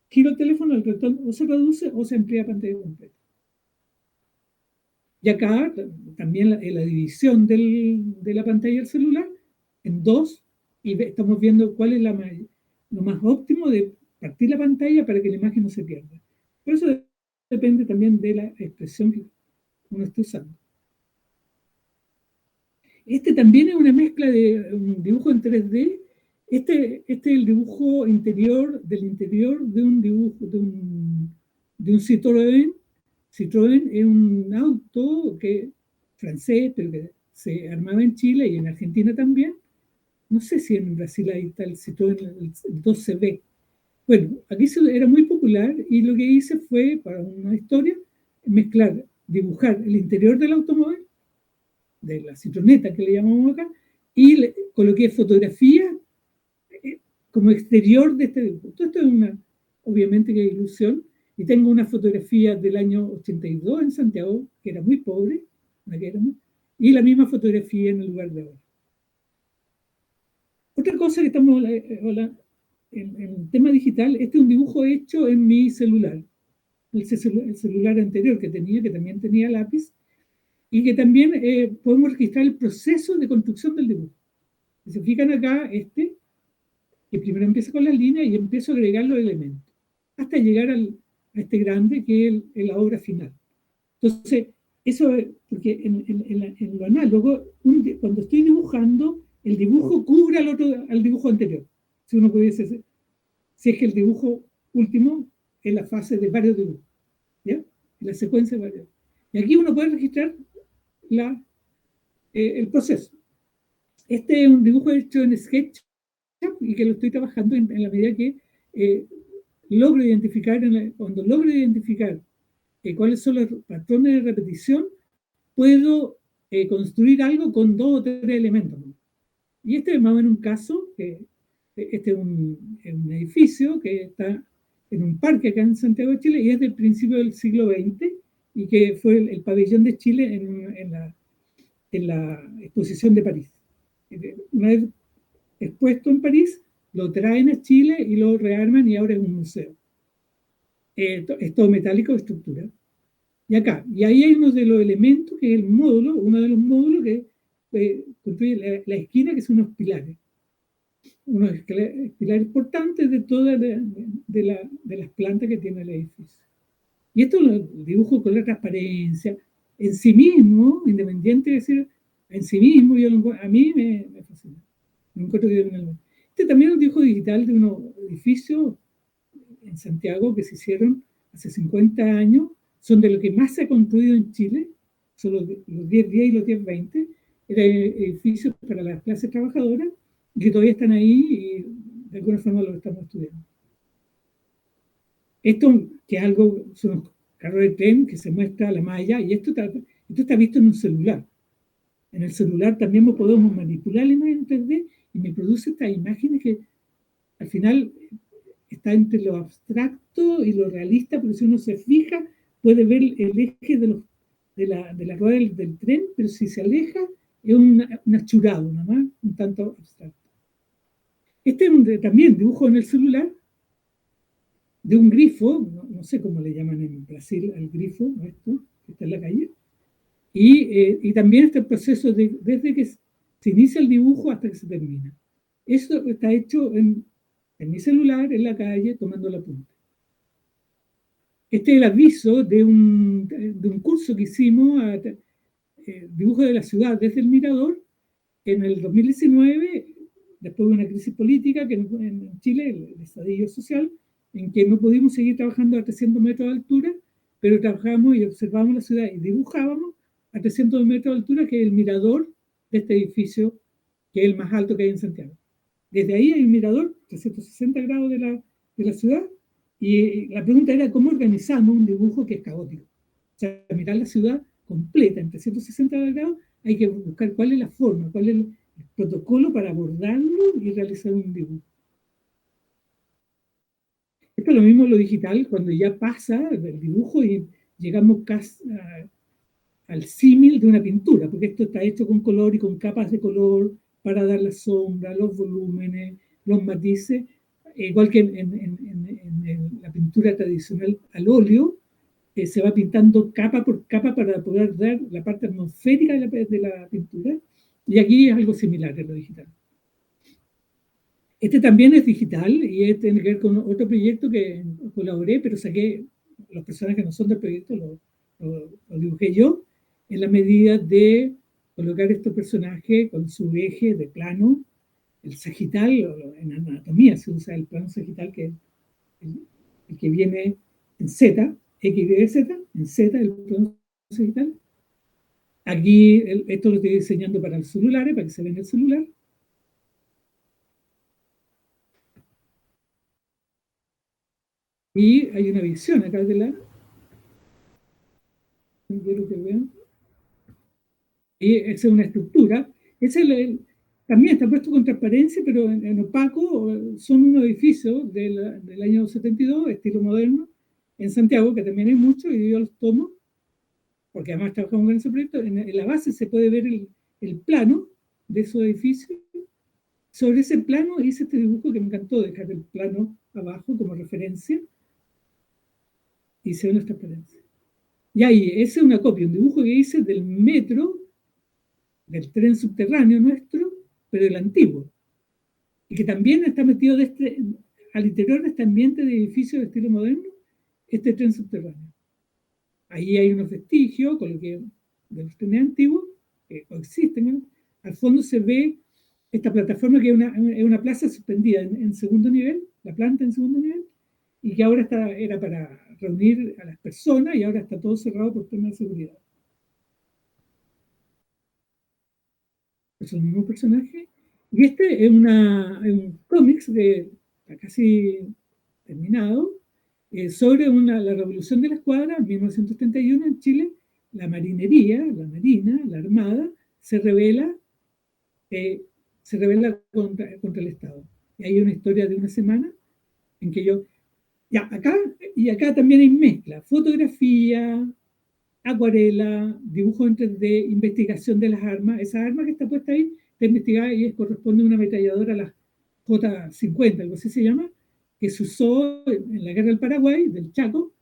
Speaker 4: giro el teléfono, el rectángulo o se reduce o se amplía pantalla completa. Y acá también la división de la pantalla del celular en dos, y estamos viendo cuál es lo más óptimo de partir la pantalla para que la imagen no se pierda. Pero eso depende también de la expresión que uno esté usando. Este también es una mezcla de un dibujo en 3D. Este es el dibujo del interior de un dibujo de un Citroën. Citroën es un auto francés, pero que se armaba en Chile y en Argentina también. No sé si en Brasil ahí está el Citroën, el 12B. Bueno, aquí era muy popular, y lo que hice fue, para una historia, dibujar el interior del automóvil, de la citroneta que le llamamos acá, y coloqué fotografía como exterior de este dibujo. Todo esto es obviamente que es ilusión, y tengo una fotografía del año 82 en Santiago, que era muy pobre, y la misma fotografía en el lugar de ahora. Otra cosa que estamos en el tema digital, este es un dibujo hecho en mi celular. El celular anterior que tenía, que también tenía lápiz, y que también podemos registrar el proceso de construcción del dibujo. Si se fijan acá, que primero empieza con las líneas y empiezo a agregar los elementos, hasta llegar a este grande que es la obra final. Entonces, eso es porque en lo análogo, cuando estoy dibujando, el dibujo cubre al dibujo anterior. Si uno pudiese ser, si es que el dibujo último es la fase de varios dibujos, ¿ya? La secuencia de varios. Y aquí uno puede registrar el proceso. Este es un dibujo hecho en SketchUp y que lo estoy trabajando en la medida que logro identificar, cuando logro identificar cuáles son los patrones de repetición, puedo construir algo con 2 o 3 elementos. Y este es más o menos un caso, que este es un edificio que está en un parque acá en Santiago de Chile y es del principio del siglo XX y que fue el pabellón de Chile en la exposición de París. Una vez expuesto en París, lo traen a Chile y lo rearman y ahora es un museo. Es todo metálico de estructura. Y acá, y ahí hay uno de los elementos, que es el módulo, uno de los módulos que construye la esquina, que son unos pilares. Unos pilares importantes de todas de las plantas que tiene el edificio. Y esto lo dibujo con la transparencia. En sí mismo, independiente de decir, en sí mismo, a mí me fascina. Me encuentro que este también es un dibujo digital de unos edificios en Santiago que se hicieron hace 50 años, son de lo que más se ha construido en Chile, son los 10-10 y los 10-20, eran edificios para las clases trabajadoras, que todavía están ahí y de alguna forma lo estamos estudiando. Esto, que es algo, son los carros de tren que se muestra la malla, y esto está visto en un celular. En el celular también podemos manipular la imagen en 3D y me produce estas imágenes que al final está entre lo abstracto y lo realista, porque si uno se fija, puede ver el eje de la rueda del tren, pero si se aleja, es un achurado, nada más, un tanto abstracto. Este es también dibujo en el celular de un grifo, no sé cómo le llaman en Brasil al grifo, esto, que está en la calle, y también está el proceso desde que se inicia el dibujo hasta que se termina. Eso está hecho en mi celular, en la calle, tomando la punta. Este es el aviso de un curso que hicimos, dibujo de la ciudad desde el Mirador, en el 2019, después de una crisis política que en Chile, el estallido social, en que no pudimos seguir trabajando a 300 metros de altura, pero trabajábamos y observábamos la ciudad y dibujábamos a 300 metros de altura, que es el mirador de este edificio, que es el más alto que hay en Santiago. Desde ahí hay un mirador, 360 grados de la ciudad, y la pregunta era cómo organizamos un dibujo que es caótico. O sea, mirar la ciudad completa en 360 grados, hay que buscar cuál es la forma, cuál es el protocolo para abordarlo y realizar un dibujo. Esto es lo mismo en lo digital, cuando ya pasa el dibujo y llegamos casi al símil de una pintura, porque esto está hecho con color y con capas de color para dar la sombra, los volúmenes, los matices, igual que en la pintura tradicional al óleo, se va pintando capa por capa para poder dar la parte atmosférica de la pintura, y aquí es algo similar en lo digital. Este también es digital y tiene que ver con otro proyecto que colaboré, pero saqué los personajes que no son del proyecto, lo dibujé yo, en la medida de colocar estos personajes con su eje de plano, el sagital, en anatomía se usa el plano sagital, que es el que viene en Z, X, Y, Z, en Z el plano sagital. Aquí esto lo estoy diseñando para los celulares, para que se vea en el celular. Y hay una visión acá de la... Quiero que vean. Y esa es una estructura. También está puesto con transparencia, pero en opaco. Son unos edificios del año 72, estilo moderno, en Santiago, que también hay muchos, y yo los tomo, porque además trabajamos con ese proyecto. En la base se puede ver el plano de esos edificios. sobre ese plano hice este dibujo que me encantó, dejar el plano abajo como referencia, y se ve la transparencia. Y ahí, esa es una copia, un dibujo que hice del metro, del tren subterráneo nuestro, pero el antiguo. Y que también está metido al interior de este ambiente de edificio de estilo moderno, este tren subterráneo. Ahí hay unos vestigios con lo que, de los trenes antiguos, que coexisten, ¿no? Al fondo se ve esta plataforma que es una plaza suspendida en segundo nivel, la planta en segundo nivel, y que ahora era para reunir a las personas y ahora está todo cerrado por temas de seguridad. Es el mismo personaje. Y este es un cómics que está casi terminado, sobre la revolución de la escuadra en 1931 en Chile. La marinería, la marina, la armada, se rebela contra el Estado. Y hay una historia de una semana en que acá también hay mezcla, fotografía, acuarela, dibujo en 3D, investigación de las armas. Esa arma que está puesta ahí está investigada y corresponde a una ametralladora, la J-50, algo así se llama, que se usó en la guerra del Paraguay, del Chaco.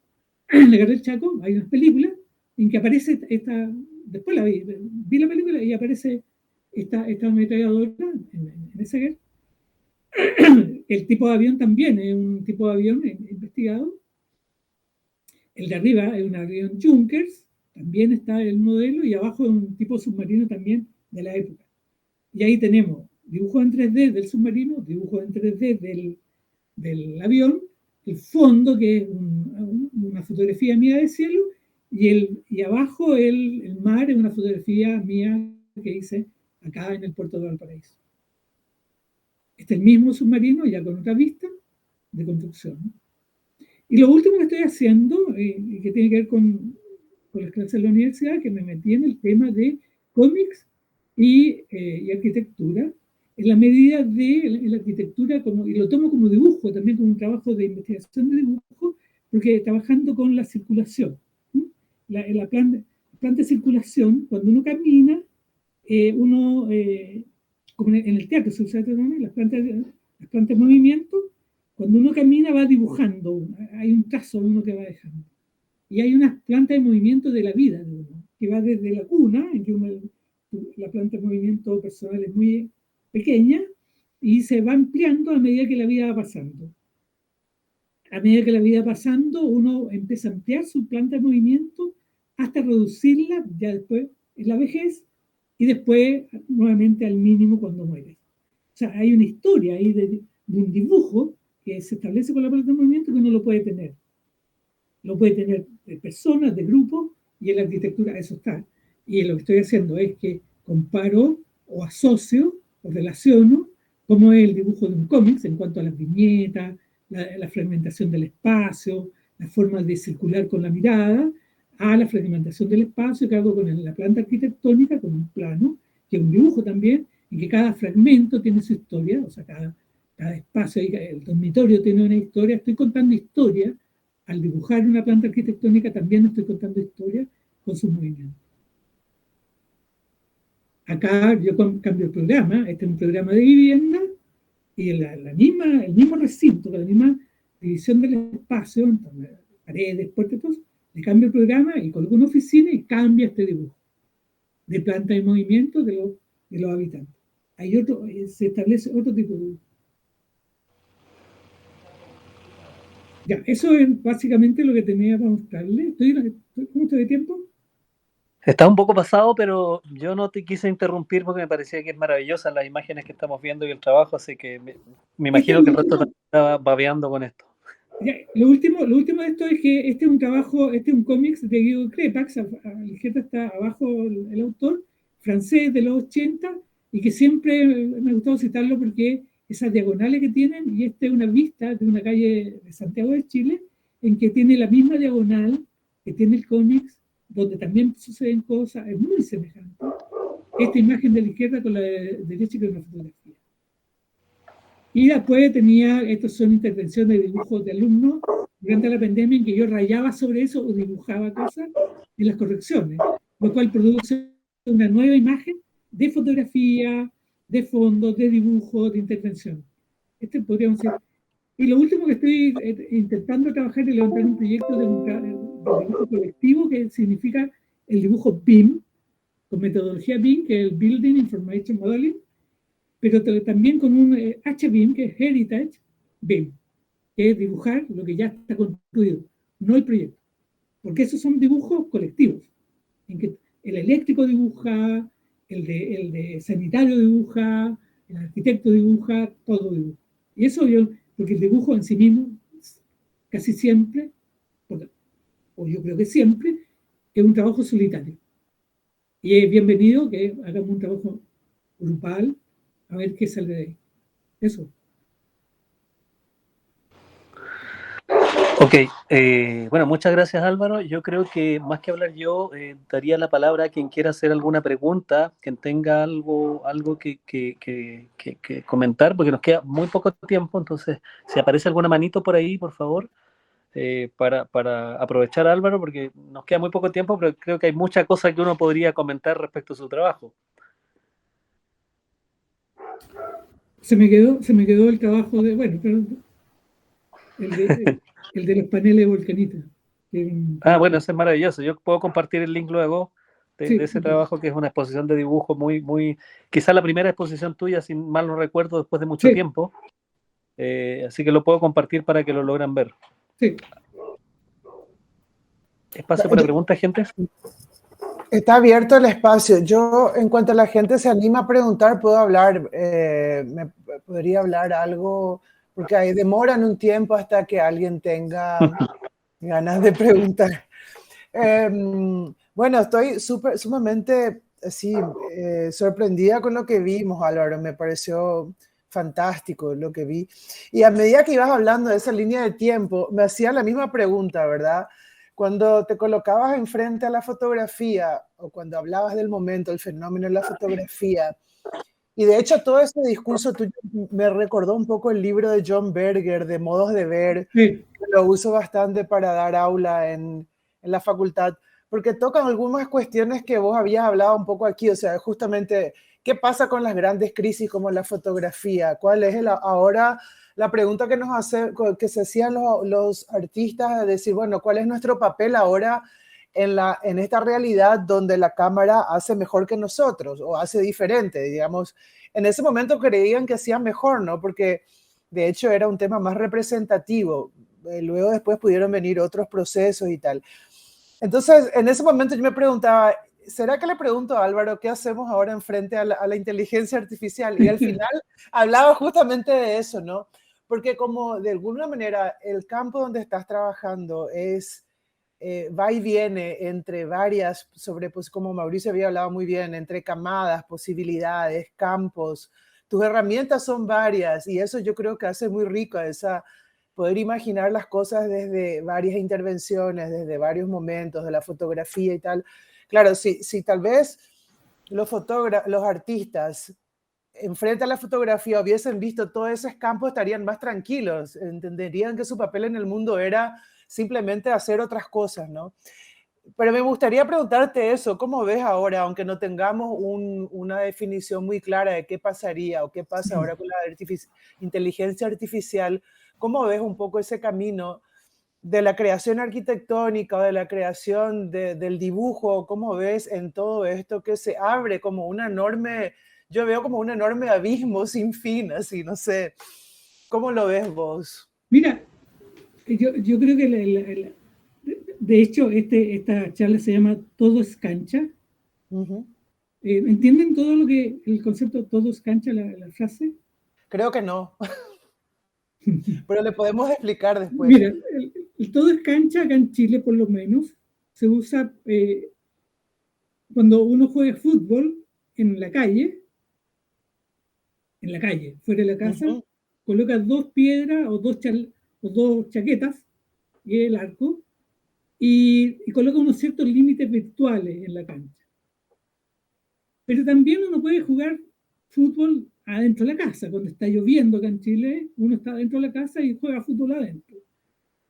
Speaker 4: En la guerra del Chaco hay unas películas en que aparece después vi la película y aparece esta ametralladora en esa guerra. El tipo de avión también es un tipo de avión investigado. El de arriba es un avión Junkers, también está el modelo, y abajo es un tipo submarino también de la época. Y ahí tenemos dibujos en 3D del submarino, dibujos en 3D del avión, el fondo que es una fotografía mía del cielo, y abajo el mar es una fotografía mía que hice acá en el puerto de Valparaíso. Este es el mismo submarino, ya con otra vista de construcción, ¿no? Y lo último que estoy haciendo, y que tiene que ver con las clases de la universidad, que me metí en el tema de cómics y arquitectura, en la medida de la arquitectura, y lo tomo como dibujo, también como un trabajo de investigación de dibujo, porque trabajando con la circulación. La planta de circulación, cuando uno camina, como en el teatro se usa también, las plantas de movimiento, cuando uno camina va dibujando, hay un trazo uno que va dejando. Y hay unas plantas de movimiento de la vida de uno, que va desde la cuna, en que la planta de movimiento personal es muy pequeña, y se va ampliando a medida que la vida va pasando. A medida que la vida va pasando, uno empieza a ampliar su planta de movimiento hasta reducirla ya después en la vejez, y después nuevamente al mínimo cuando muere. O sea, hay una historia ahí de un dibujo que se establece con la planta de movimiento que uno lo puede tener. Lo puede tener de personas, de grupos, y en la arquitectura eso está. Y lo que estoy haciendo es que comparo o asocio o relaciono cómo es el dibujo de un cómic en cuanto a las viñetas, la fragmentación del espacio, la forma de circular con la mirada, a la fragmentación del espacio que hago con la planta arquitectónica, con un plano, que es un dibujo también, y que cada fragmento tiene su historia, o sea, cada espacio, el dormitorio tiene una historia. Estoy contando historia, al dibujar una planta arquitectónica también estoy contando historia con sus movimientos. Acá yo cambio el programa, este es un programa de vivienda, y el mismo recinto, la misma división del espacio, entonces, paredes, puertas, todo, le cambio el programa y coloco una oficina y cambia este dibujo de planta de movimiento de los habitantes. Se establece otro tipo de dibujo. Ya, eso es básicamente lo que tenía para mostrarle. ¿Cómo estoy de tiempo?
Speaker 1: Está un poco pasado, pero yo no te quise interrumpir porque me parecía que es maravillosa las imágenes que estamos viendo y el trabajo, así que me imagino que el resto también estaba babeando con esto.
Speaker 4: Ya, lo último de esto es que este es un cómic de Guido Crepax, a la izquierda está abajo el autor, francés de los 80, y que siempre me ha gustado citarlo porque esas diagonales que tienen, y esta es una vista de una calle de Santiago de Chile, en que tiene la misma diagonal que tiene el cómic, donde también suceden cosas, es muy semejante. Esta imagen de la izquierda con la derecha que es una fotografía. Y después estos son intervenciones de dibujos de alumnos durante la pandemia en que yo rayaba sobre eso o dibujaba cosas en las correcciones, lo cual produce una nueva imagen de fotografía, de fondo, de dibujo, de intervención. Este podríamos decir. Y lo último que estoy intentando trabajar es levantar un proyecto de dibujo colectivo, que significa el dibujo BIM, con metodología BIM, que es el Building Information Modeling, pero también con un HBIM, que es Heritage BIM, que es dibujar lo que ya está construido, no el proyecto. Porque esos son dibujos colectivos, en que el eléctrico dibuja, el de sanitario dibuja, el arquitecto dibuja, todo dibuja. Y eso porque el dibujo en sí mismo, casi siempre, o yo creo que siempre, es un trabajo solitario. Y es bienvenido que hagamos un trabajo grupal, a ver qué sale de ahí. Eso.
Speaker 1: Ok, bueno, muchas gracias Álvaro. Yo creo que más que hablar yo, daría la palabra a quien quiera hacer alguna pregunta, quien tenga algo que comentar, porque nos queda muy poco tiempo, entonces si aparece alguna manito por ahí, por favor, para aprovechar a Álvaro, porque nos queda muy poco tiempo, pero creo que hay muchas cosas que uno podría comentar respecto a su trabajo.
Speaker 4: Se me quedó el trabajo de, bueno, pero el de los paneles volcanitas.
Speaker 1: Bueno, eso es maravilloso. Yo puedo compartir el link luego de ese trabajo, que es una exposición de dibujo muy, quizá la primera exposición tuya, si mal no recuerdo, después de mucho tiempo. Así que lo puedo compartir para que lo logren ver.
Speaker 4: Sí.
Speaker 1: ¿Espacio para preguntas, gente?
Speaker 2: Está abierto el espacio. Yo, en cuanto a la gente se anima a preguntar, puedo hablar. Me podría hablar algo, porque ahí demoran un tiempo hasta que alguien tenga ganas de preguntar. Bueno, estoy sumamente así, sorprendida con lo que vimos, Álvaro. Me pareció fantástico lo que vi. Y a medida que ibas hablando de esa línea de tiempo, me hacía la misma pregunta, ¿verdad? Cuando te colocabas enfrente a la fotografía o cuando hablabas del momento, el fenómeno de la fotografía, y de hecho todo ese discurso tuyo me recordó un poco el libro de John Berger, de Modos de Ver, que lo uso bastante para dar aula en la facultad, porque tocan algunas cuestiones que vos habías hablado un poco aquí, o sea, justamente, ¿qué pasa con las grandes crisis como la fotografía? ¿Cuál es ahora la pregunta que se hacían los artistas, de decir, bueno, ¿cuál es nuestro papel ahora en esta realidad donde la cámara hace mejor que nosotros o hace diferente? Digamos, en ese momento creían que hacían mejor, ¿no? Porque de hecho era un tema más representativo. Luego después pudieron venir otros procesos y tal. Entonces, en ese momento yo me preguntaba, ¿será que le pregunto a Álvaro qué hacemos ahora en frente a la inteligencia artificial? Y al final hablaba justamente de eso, ¿no? Porque como de alguna manera el campo donde estás trabajando va y viene entre varias, pues como Mauricio había hablado muy bien, entre camadas, posibilidades, campos. Tus herramientas son varias y eso yo creo que hace muy rico poder imaginar las cosas desde varias intervenciones, desde varios momentos de la fotografía y tal. Claro, si tal vez los artistas enfrente a la fotografía hubiesen visto todos esos campos, estarían más tranquilos, entenderían que su papel en el mundo era simplemente hacer otras cosas, ¿no? Pero me gustaría preguntarte eso, ¿cómo ves ahora, aunque no tengamos una definición muy clara de qué pasaría o qué pasa ahora con la inteligencia artificial? ¿Cómo ves un poco ese camino de la creación arquitectónica o de la creación del dibujo? ¿Cómo ves en todo esto que se abre como yo veo como un enorme abismo sin fin, así, no sé? ¿Cómo lo ves vos?
Speaker 4: Mira, yo creo que de hecho esta charla se llama Todo es cancha. ¿Entienden todo el concepto todo es cancha, la frase?
Speaker 2: Creo que no. Pero le podemos explicar después.
Speaker 4: Mira, el todo es cancha, acá en Chile por lo menos, se usa cuando uno juega fútbol en la calle, fuera de la casa, coloca 2 piedras o dos chaquetas y el arco, y coloca unos ciertos límites virtuales en la cancha. Pero también uno puede jugar fútbol adentro de la casa. Cuando está lloviendo acá en Chile, uno está dentro de la casa y juega fútbol adentro.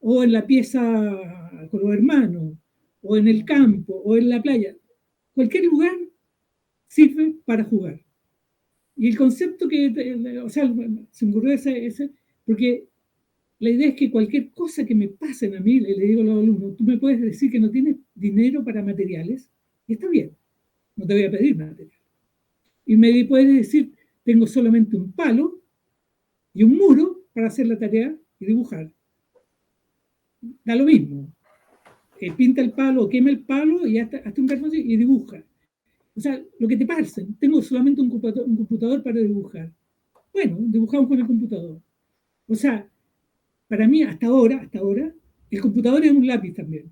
Speaker 4: O en la pieza con los hermanos, o en el campo, o en la playa. Cualquier lugar sirve para jugar. Y el concepto o sea, se me ocurrió porque la idea es que cualquier cosa que me pasen a mí, le digo a los alumnos, tú me puedes decir que no tienes dinero para materiales, y está bien, no te voy a pedir materiales. Y me puedes decir, tengo solamente un palo y un muro para hacer la tarea y dibujar. Da lo mismo. Pinta el palo, quema el palo y hasta un cartón y dibuja. O sea, lo que te pasen, tengo solamente un computador para dibujar. Bueno, dibujamos con el computador. O sea, para mí, hasta ahora, el computador es un lápiz también.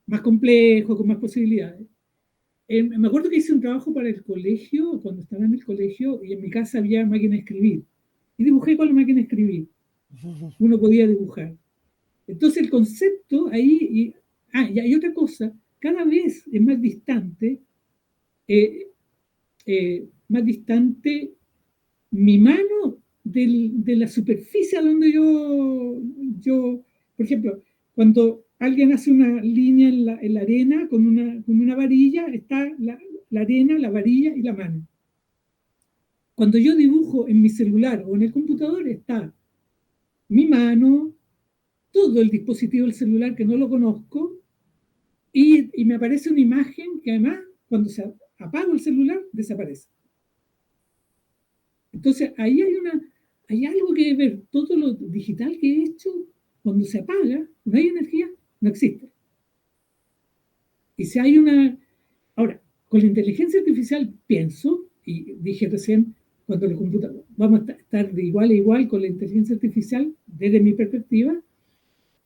Speaker 4: Más complejo, con más posibilidades. Me acuerdo que hice un trabajo para el colegio, cuando estaba en el colegio, y en mi casa había máquina de escribir. Y dibujé con la máquina de escribir. Uno podía dibujar. Entonces el concepto ahí, y hay otra cosa, cada vez es más distante mi mano de la superficie donde yo, por ejemplo, cuando alguien hace una línea en la arena con una varilla, está la arena, la varilla y la mano. Cuando yo dibujo en mi celular o en el computador, está mi mano, todo el dispositivo del celular que no lo conozco, y me aparece una imagen que además, cuando se apaga el celular, desaparece. Entonces, ahí hay algo que ver. Todo lo digital que he hecho, cuando se apaga, no hay energía, no existe. Y si hay Ahora, con la inteligencia artificial pienso, y dije recién, cuando el computador, vamos a estar de igual a igual con la inteligencia artificial, desde mi perspectiva,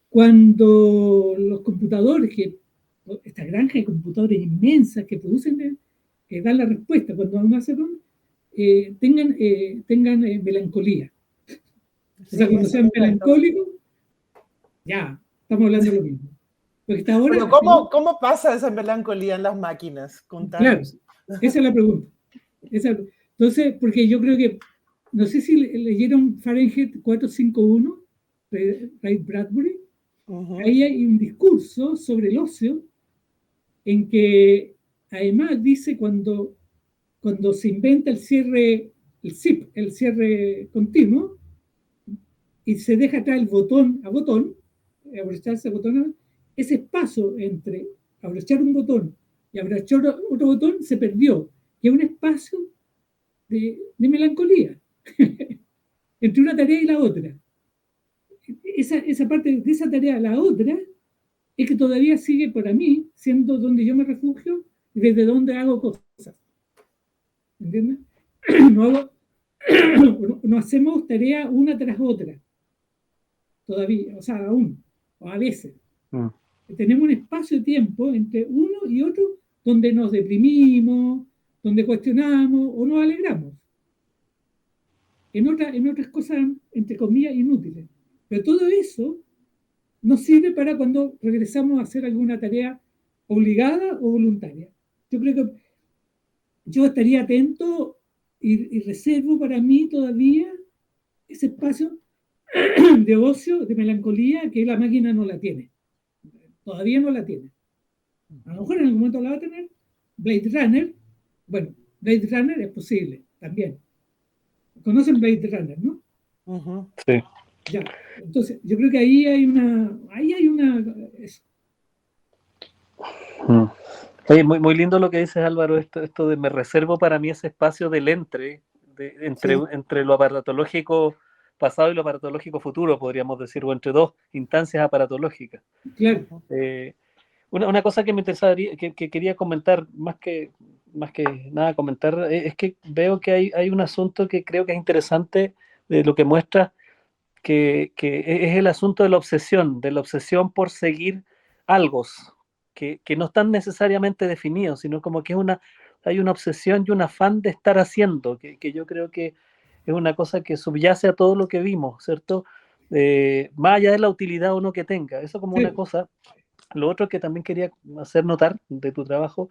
Speaker 4: cuando los computadores, esta granja de computadores inmensas que producen, que dan la respuesta cuando uno hace tengan melancolía. O sea, cuando sean melancólicos, ya, estamos hablando de lo mismo. Porque hasta ahora,
Speaker 2: pero ¿cómo pasa esa melancolía en las máquinas? Contanos.
Speaker 4: Claro, esa es la pregunta. Entonces, porque yo creo que, no sé si leyeron Fahrenheit 451, Ray Bradbury. Ahí hay un discurso sobre el ocio en que además dice cuando se inventa el cierre continuo, y se deja atrás el botón a botón, abrocharse a botón, ese espacio entre abrochar un botón y abrochar otro botón se perdió, y es un espacio de melancolía entre una tarea y la otra. Esa parte de esa tarea a la otra es que todavía sigue para mí siendo donde yo me refugio y desde donde hago cosas. ¿Entiendes? No hacemos tarea una tras otra. Todavía, o sea, aún, o a veces. Tenemos un espacio de tiempo entre uno y otro donde nos deprimimos, donde cuestionamos o nos alegramos. En otras cosas, entre comillas, inútiles. Pero todo eso nos sirve para cuando regresamos a hacer alguna tarea obligada o voluntaria. Yo creo que yo estaría atento y reservo para mí todavía ese espacio de ocio, de melancolía, que la máquina no la tiene. Todavía no la tiene. A lo mejor en algún momento la va a tener. Blade Runner, bueno, Blade Runner es posible también. ¿Conocen Blade Runner, no?
Speaker 1: Sí.
Speaker 4: Ya, entonces, yo creo que ahí hay una...
Speaker 1: Oye, muy lindo lo que dices, Álvaro, esto de me reservo para mí ese espacio del entre lo aparatológico pasado y lo aparatológico futuro, podríamos decir, o entre dos instancias aparatológicas.
Speaker 4: Claro.
Speaker 1: Una cosa que me interesaría, que quería comentar, más que nada comentar, es que veo que hay un asunto que creo que es interesante de lo que muestra, que es el asunto de la obsesión por seguir algo que no están necesariamente definidos, sino como que hay una obsesión y un afán de estar haciendo, que yo creo que es una cosa que subyace a todo lo que vimos, ¿cierto? Más allá de la utilidad o no que tenga, eso como una cosa. Lo otro que también quería hacer notar de tu trabajo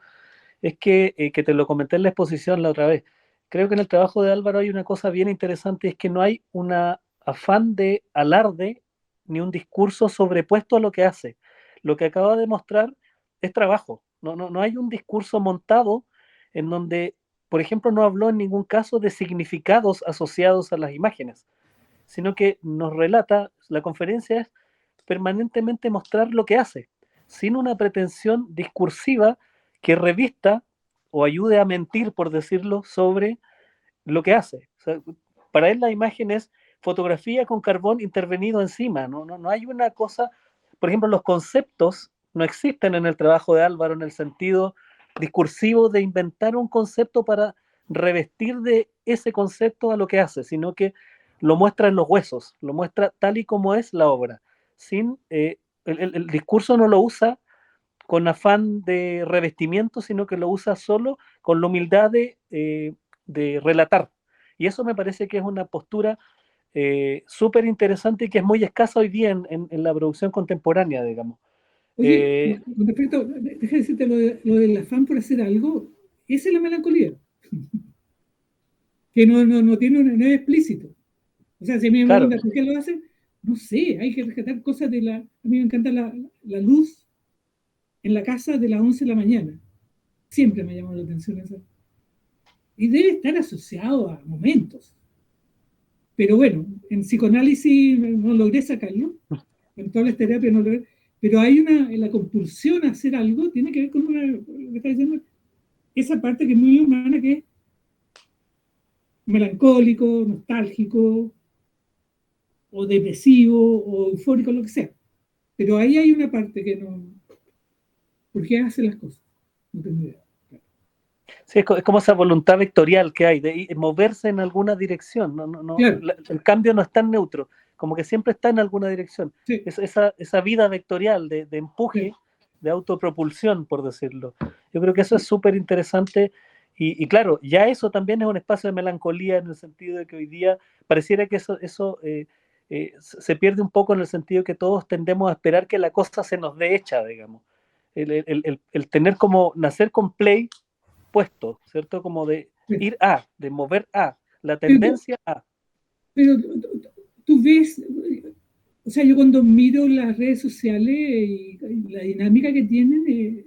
Speaker 1: es que te lo comenté en la exposición la otra vez. Creo que en el trabajo de Álvaro hay una cosa bien interesante, es que no hay un afán de alarde ni un discurso sobrepuesto a lo que hace. Lo que acaba de mostrar es trabajo. No hay un discurso montado en donde por ejemplo, no habló en ningún caso de significados asociados a las imágenes, sino que nos relata, la conferencia es permanentemente mostrar lo que hace, sin una pretensión discursiva que revista o ayude a mentir, por decirlo, sobre lo que hace. O sea, para él la imagen es fotografía con carbón intervenido encima, no hay una cosa, por ejemplo, los conceptos no existen en el trabajo de Álvaro en el sentido discursivo de inventar un concepto para revestir de ese concepto a lo que hace, sino que lo muestra en los huesos, lo muestra tal y como es la obra. Sin, el discurso no lo usa con afán de revestimiento, sino que lo usa solo con la humildad de relatar. Y eso me parece que es una postura súper interesante y que es muy escasa hoy día en la producción contemporánea, digamos.
Speaker 4: Oye, con respecto, deja de decirte lo del afán por hacer algo, esa es la melancolía, que no tiene, no es explícito. O sea, si a mí me
Speaker 1: Claro,
Speaker 4: preguntan por qué lo hacen, no sé, hay que rescatar cosas de la... A mí me encanta la luz en la casa de las 11 de la mañana. Siempre me ha llamado la atención eso. Y debe estar asociado a momentos. Pero bueno, en psicoanálisis no logré sacarlo, en todas las terapias no logré, pero hay una, en la compulsión a hacer algo, tiene que ver con una, lo que está diciendo, esa parte que es muy humana, que es melancólico, nostálgico, o depresivo, o eufórico, lo que sea. Pero ahí hay una parte que no... ¿Por qué hace las cosas? No tengo idea.
Speaker 1: sí, es como esa voluntad vectorial que hay de moverse en alguna dirección.
Speaker 4: Claro,
Speaker 1: El cambio no es tan neutro, como que siempre está en alguna dirección.
Speaker 4: sí,
Speaker 1: Esa vida vectorial de empuje,
Speaker 4: sí.
Speaker 1: de autopropulsión, por decirlo. Yo creo que eso es súper interesante. Y claro, ya eso también es un espacio de melancolía en el sentido de que hoy día pareciera que eso se pierde un poco en el sentido que todos tendemos a esperar que la cosa se nos dé hecha, digamos. El tener como nacer con play puesto, ¿cierto? Como de
Speaker 4: Sí.
Speaker 1: ir a, de mover a, la
Speaker 4: Pero,
Speaker 1: tendencia a.
Speaker 4: pero tú ves, o sea, yo cuando miro las redes sociales y la dinámica que tienen,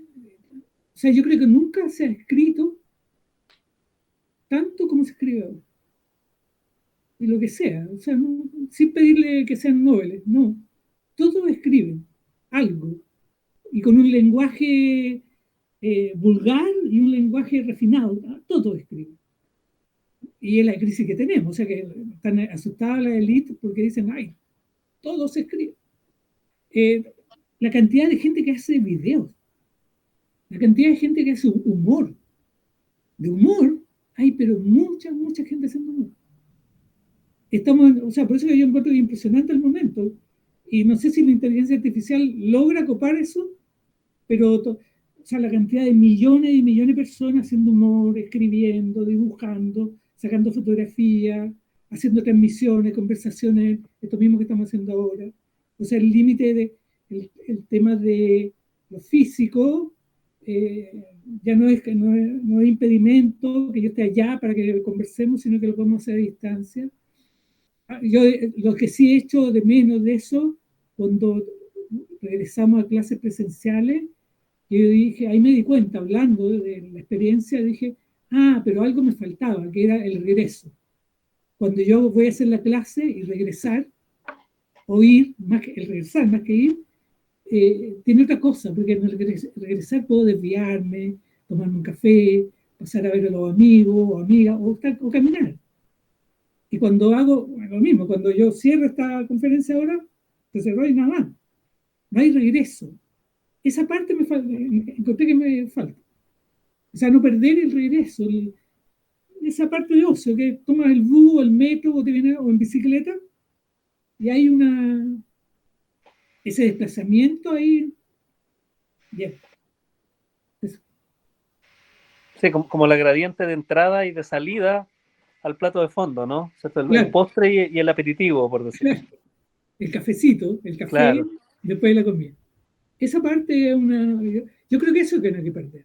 Speaker 4: o sea, yo creo que nunca se ha escrito tanto como se escribe ahora. Y lo que sea, o sea, sin pedirle que sean noveles, no. Todos escriben algo y con un lenguaje vulgar y un lenguaje refinado, todos escriben. Y es la crisis que tenemos, o sea, que están asustadas la élite porque dicen, ay, todo se escribe. La cantidad de gente que hace videos, la cantidad de gente que hace humor, de humor, hay pero mucha gente haciendo humor. Estamos, o sea, por eso yo encuentro impresionante el momento. Y no sé si la inteligencia artificial logra copar eso, pero o sea, la cantidad de millones y millones de personas haciendo humor, escribiendo, dibujando, sacando fotografías, haciendo transmisiones, conversaciones, esto mismo que estamos haciendo ahora. O sea, el límite de el tema de lo físico ya no es impedimento que yo esté allá para que conversemos, sino que lo podemos hacer a distancia. Yo lo que sí he hecho de menos de eso, cuando regresamos a clases presenciales, yo dije, ahí me di cuenta, hablando de la experiencia, dije, pero algo me faltaba, que era el regreso. Cuando yo voy a hacer la clase y regresar, o ir, el regresar más que ir, tiene otra cosa, porque en el regresar puedo desviarme, tomarme un café, pasar a ver a los amigos o amigas, o caminar. Y cuando hago lo mismo, cuando yo cierro esta conferencia ahora, se cerró y nada más. No hay regreso. Esa parte me falta, encontré que me falta. O sea, no perder el regreso, esa parte de ocio, que tomas el bus o el metro o, o en bicicleta, y hay ese desplazamiento ahí. Bien. Eso.
Speaker 1: Sí, como la gradiente de entrada y de salida al plato de fondo, ¿no? ¿Cierto? El
Speaker 4: Claro,
Speaker 1: postre y el aperitivo, por decirlo.
Speaker 4: claro. El cafecito, el café,
Speaker 1: Claro.
Speaker 4: después de la comida. Esa parte es una... Yo creo que eso es que no hay que perder.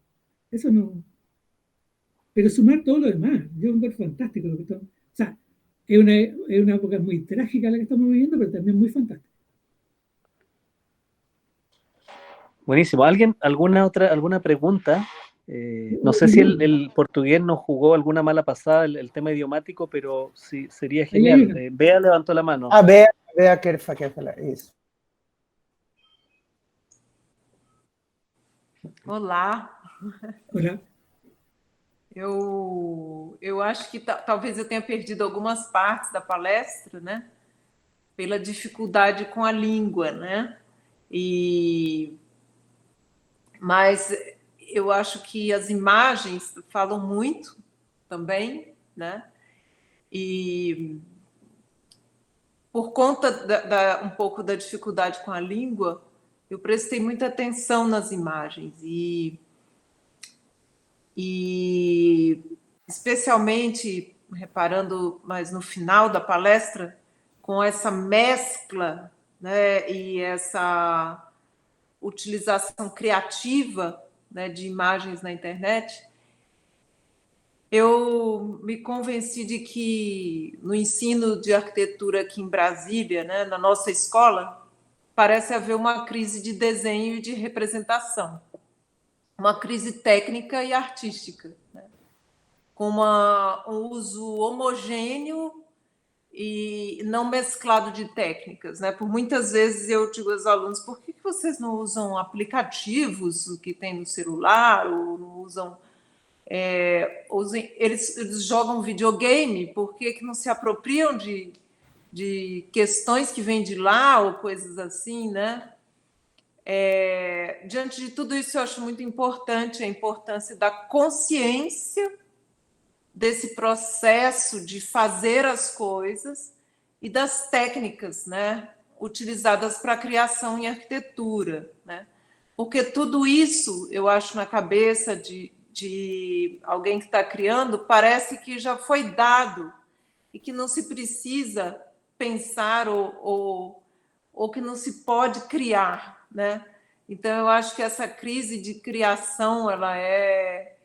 Speaker 4: Eso no... Pero sumar todo lo demás. Yo encuentro fantástico lo que estamos... O sea, es una época muy trágica la que estamos viviendo, pero también muy fantástica.
Speaker 1: Buenísimo. ¿Alguna pregunta? No sé si el portugués nos jugó alguna mala pasada el tema idiomático, pero sí, sería genial. Bea levantó la mano.
Speaker 2: Ah, Bea quer falar, isso.
Speaker 5: Olá.
Speaker 4: Olá.
Speaker 5: Eu acho que talvez eu tenha perdido algumas partes da palestra, né? Pela dificuldade com a língua, né? Mas eu acho que as imagens falam muito também, né? E por conta um pouco da dificuldade com a língua, eu prestei muita atenção nas imagens e especialmente reparando mais no final da palestra, com essa mescla, né, e essa utilização criativa, né, de imagens na internet, eu me convenci de que no ensino de arquitetura aqui em Brasília, né, na nossa escola, parece haver uma crise de desenho e de representação, uma crise técnica e artística, né, com um uso homogêneo e não mesclado de técnicas, né? Por muitas vezes eu digo aos alunos, por que vocês não usam aplicativos que tem no celular, ou não usam... eles jogam videogame, por que não se apropriam de questões que vêm de lá, ou coisas assim, né? Diante de tudo isso, eu acho muito importante a importância da consciência desse processo de fazer as coisas e das técnicas, né, utilizadas para a criação em arquitetura, né? Porque tudo isso, eu acho, na cabeça de alguém que está criando, parece que já foi dado e que não se precisa pensar ou que não se pode criar, né? Então, eu acho que essa crise de criação, ela é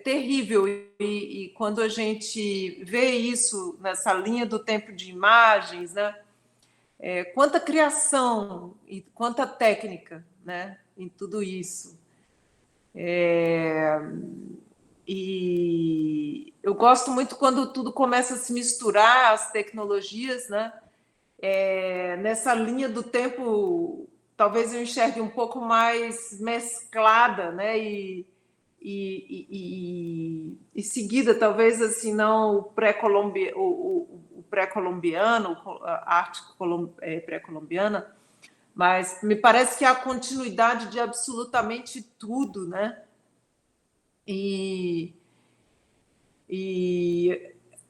Speaker 5: terrível, e quando a gente vê isso nessa linha do tempo de imagens, né, quanta criação e quanta técnica, né, em tudo isso. E eu gosto muito quando tudo começa a se misturar, as tecnologias, né, nessa linha do tempo, talvez eu enxergue um pouco mais mesclada, né, e seguida, talvez assim, não o pré-colombiano, a arte pré-colombiana, mas me parece que há continuidade de absolutamente tudo, né? E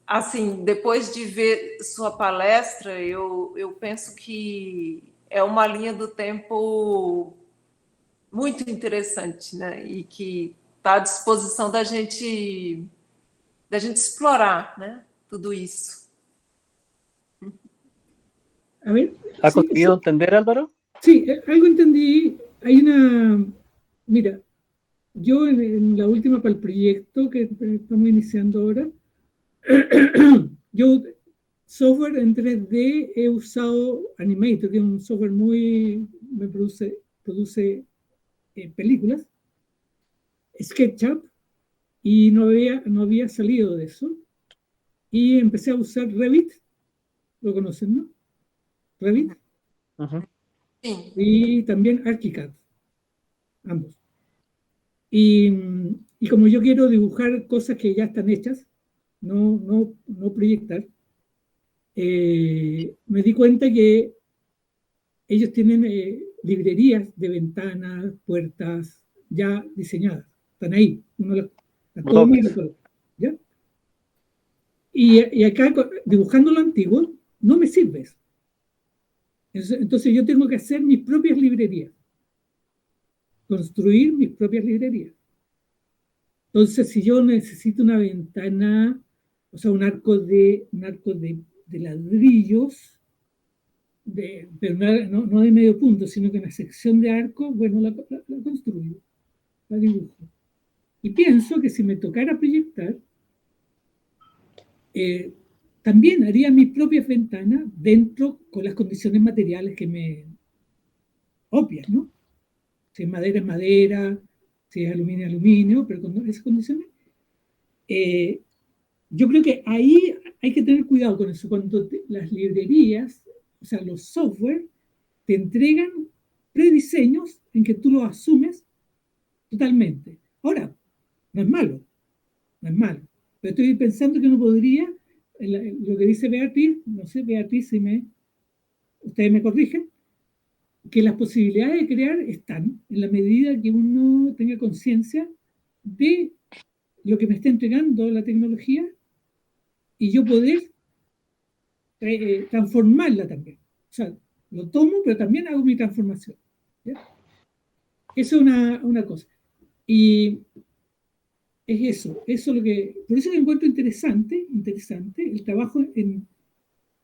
Speaker 5: assim, depois de ver sua palestra, eu penso que é uma linha do tempo muito interessante, né? E que está à disposição da gente explorar, né, tudo isso.
Speaker 4: A ver,
Speaker 1: ¿Ha conseguido entender, Álvaro?
Speaker 4: Sí, algo entendí. Mira, yo en la última para el proyecto que estamos iniciando ahora, yo software en 3D he usado Animator, que es un software me produce películas, SketchUp, y no había salido de eso. Y empecé a usar Revit, ¿lo conocen, no? Revit.
Speaker 5: Uh-huh. Sí.
Speaker 4: Y también ArchiCAD, ambos. Y como yo quiero dibujar cosas que ya están hechas, no proyectar, me di cuenta que ellos tienen librerías de ventanas, puertas ya diseñadas, están ahí, ¿ya? Y acá, dibujando lo antiguo, no me sirve eso. Entonces yo tengo que hacer mis propias librerías, construir mis propias librerías. Entonces, si yo necesito una ventana, o sea, un arco de ladrillos, pero no de medio punto, sino que una sección de arco, bueno, la construyo, la dibujo. Y pienso que si me tocara proyectar, también haría mis propias ventanas dentro con las condiciones materiales que me obvias, ¿no? Si es madera, si es aluminio, aluminio, pero con esas condiciones. Yo creo que ahí hay que tener cuidado con eso. Cuando las librerías, o sea, los software, te entregan prediseños en que tú los asumes totalmente. Ahora, no es malo, no es malo. Pero estoy pensando que uno podría, lo que dice Beatriz, no sé, Beatriz, si ustedes me corrigen, que las posibilidades de crear están en la medida que uno tenga conciencia de lo que me está entregando la tecnología y yo poder transformarla también. O sea, lo tomo, pero también hago mi transformación. ¿Ya? Eso es una cosa. Y es eso lo que, por eso que encuentro interesante el trabajo en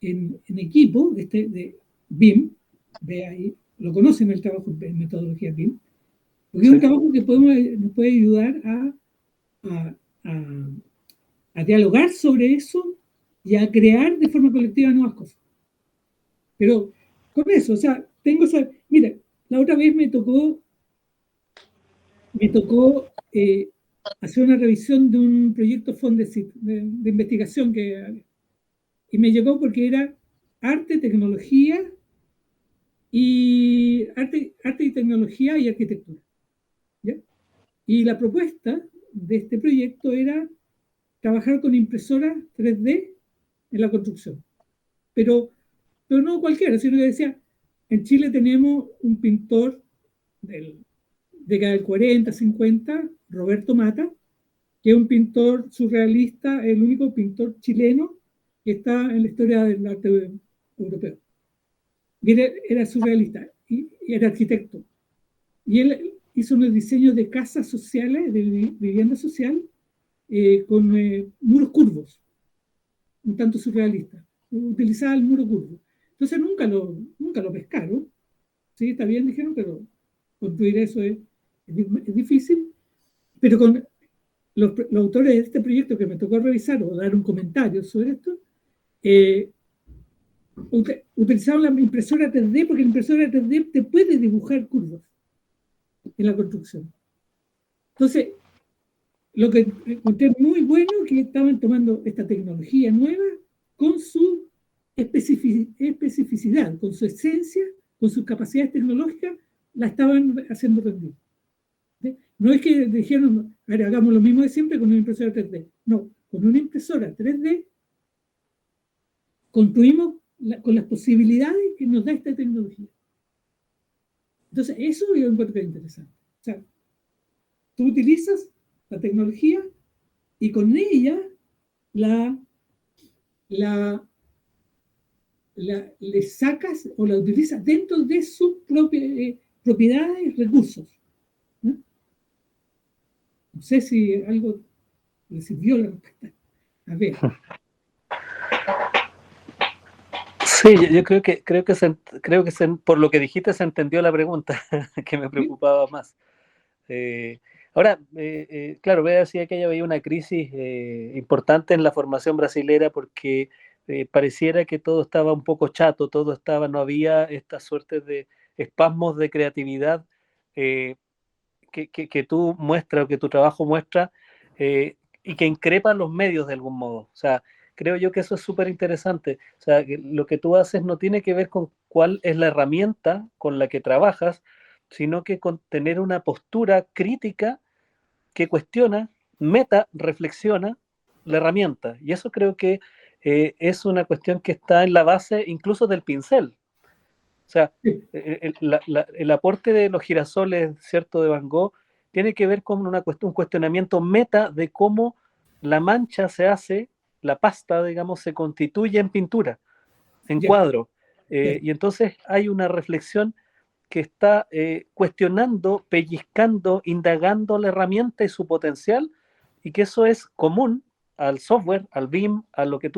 Speaker 4: equipo de BIM, ve ahí, lo conocen el trabajo en metodología BIM, porque es un trabajo que nos puede ayudar a dialogar sobre eso y a crear de forma colectiva nuevas cosas. Pero con eso, o sea, mira, la otra vez me tocó hacer una revisión de un proyecto Fondesit, de investigación y me llegó porque era arte, tecnología y tecnología y arquitectura. ¿Ya? Y la propuesta de este proyecto era trabajar con impresoras 3D en la construcción. Pero no cualquiera, sino que decía, en Chile tenemos un pintor de década del 40, 50, Roberto Mata, que es un pintor surrealista, el único pintor chileno que está en la historia del arte europeo. Y era surrealista y era arquitecto. Y él hizo unos diseños de casas sociales, de vivienda social, con muros curvos, un tanto surrealista. Utilizaba el muro curvo. Entonces nunca lo pescaron. Sí, está bien, dijeron, pero construir eso es difícil. Pero con los autores de este proyecto que me tocó revisar o dar un comentario sobre esto, utilizaron la impresora 3D porque la impresora 3D te puede dibujar curvas en la construcción. Entonces, lo que encontré muy bueno es que estaban tomando esta tecnología nueva con su especificidad, con su esencia, con sus capacidades tecnológicas, la estaban haciendo rendir. ¿Sí? No es que dijeron, a ver, hagamos lo mismo de siempre con una impresora 3D. No, con una impresora 3D construimos con las posibilidades que nos da esta tecnología. Entonces, eso yo encuentro que es interesante. O sea, tú utilizas la tecnología y con ella le sacas o la utilizas dentro de sus propiedades y recursos. ¿No? No sé si algo le sirvió la respuesta. A ver.
Speaker 1: Sí, yo creo que por lo que dijiste se entendió la pregunta que me preocupaba más. Ahora, claro, Bea decía que ella veía una crisis importante en la formación brasilera porque pareciera que todo estaba un poco chato, no había esta suerte de espasmos de creatividad que tú muestras o que tu trabajo muestra y que increpan los medios de algún modo. O sea, creo yo que eso es súper interesante. O sea, que lo que tú haces no tiene que ver con cuál es la herramienta con la que trabajas, sino que con tener una postura crítica que cuestiona, reflexiona la herramienta. Y eso creo que es una cuestión que está en la base incluso del pincel. O sea, el aporte de los girasoles, ¿cierto?, de Van Gogh, tiene que ver con un cuestionamiento meta de cómo la mancha se hace, la pasta, digamos, se constituye en pintura, en cuadro. Y entonces hay una reflexión que está cuestionando, pellizcando, indagando la herramienta y su potencial, y que eso es común al software, al BIM, a lo que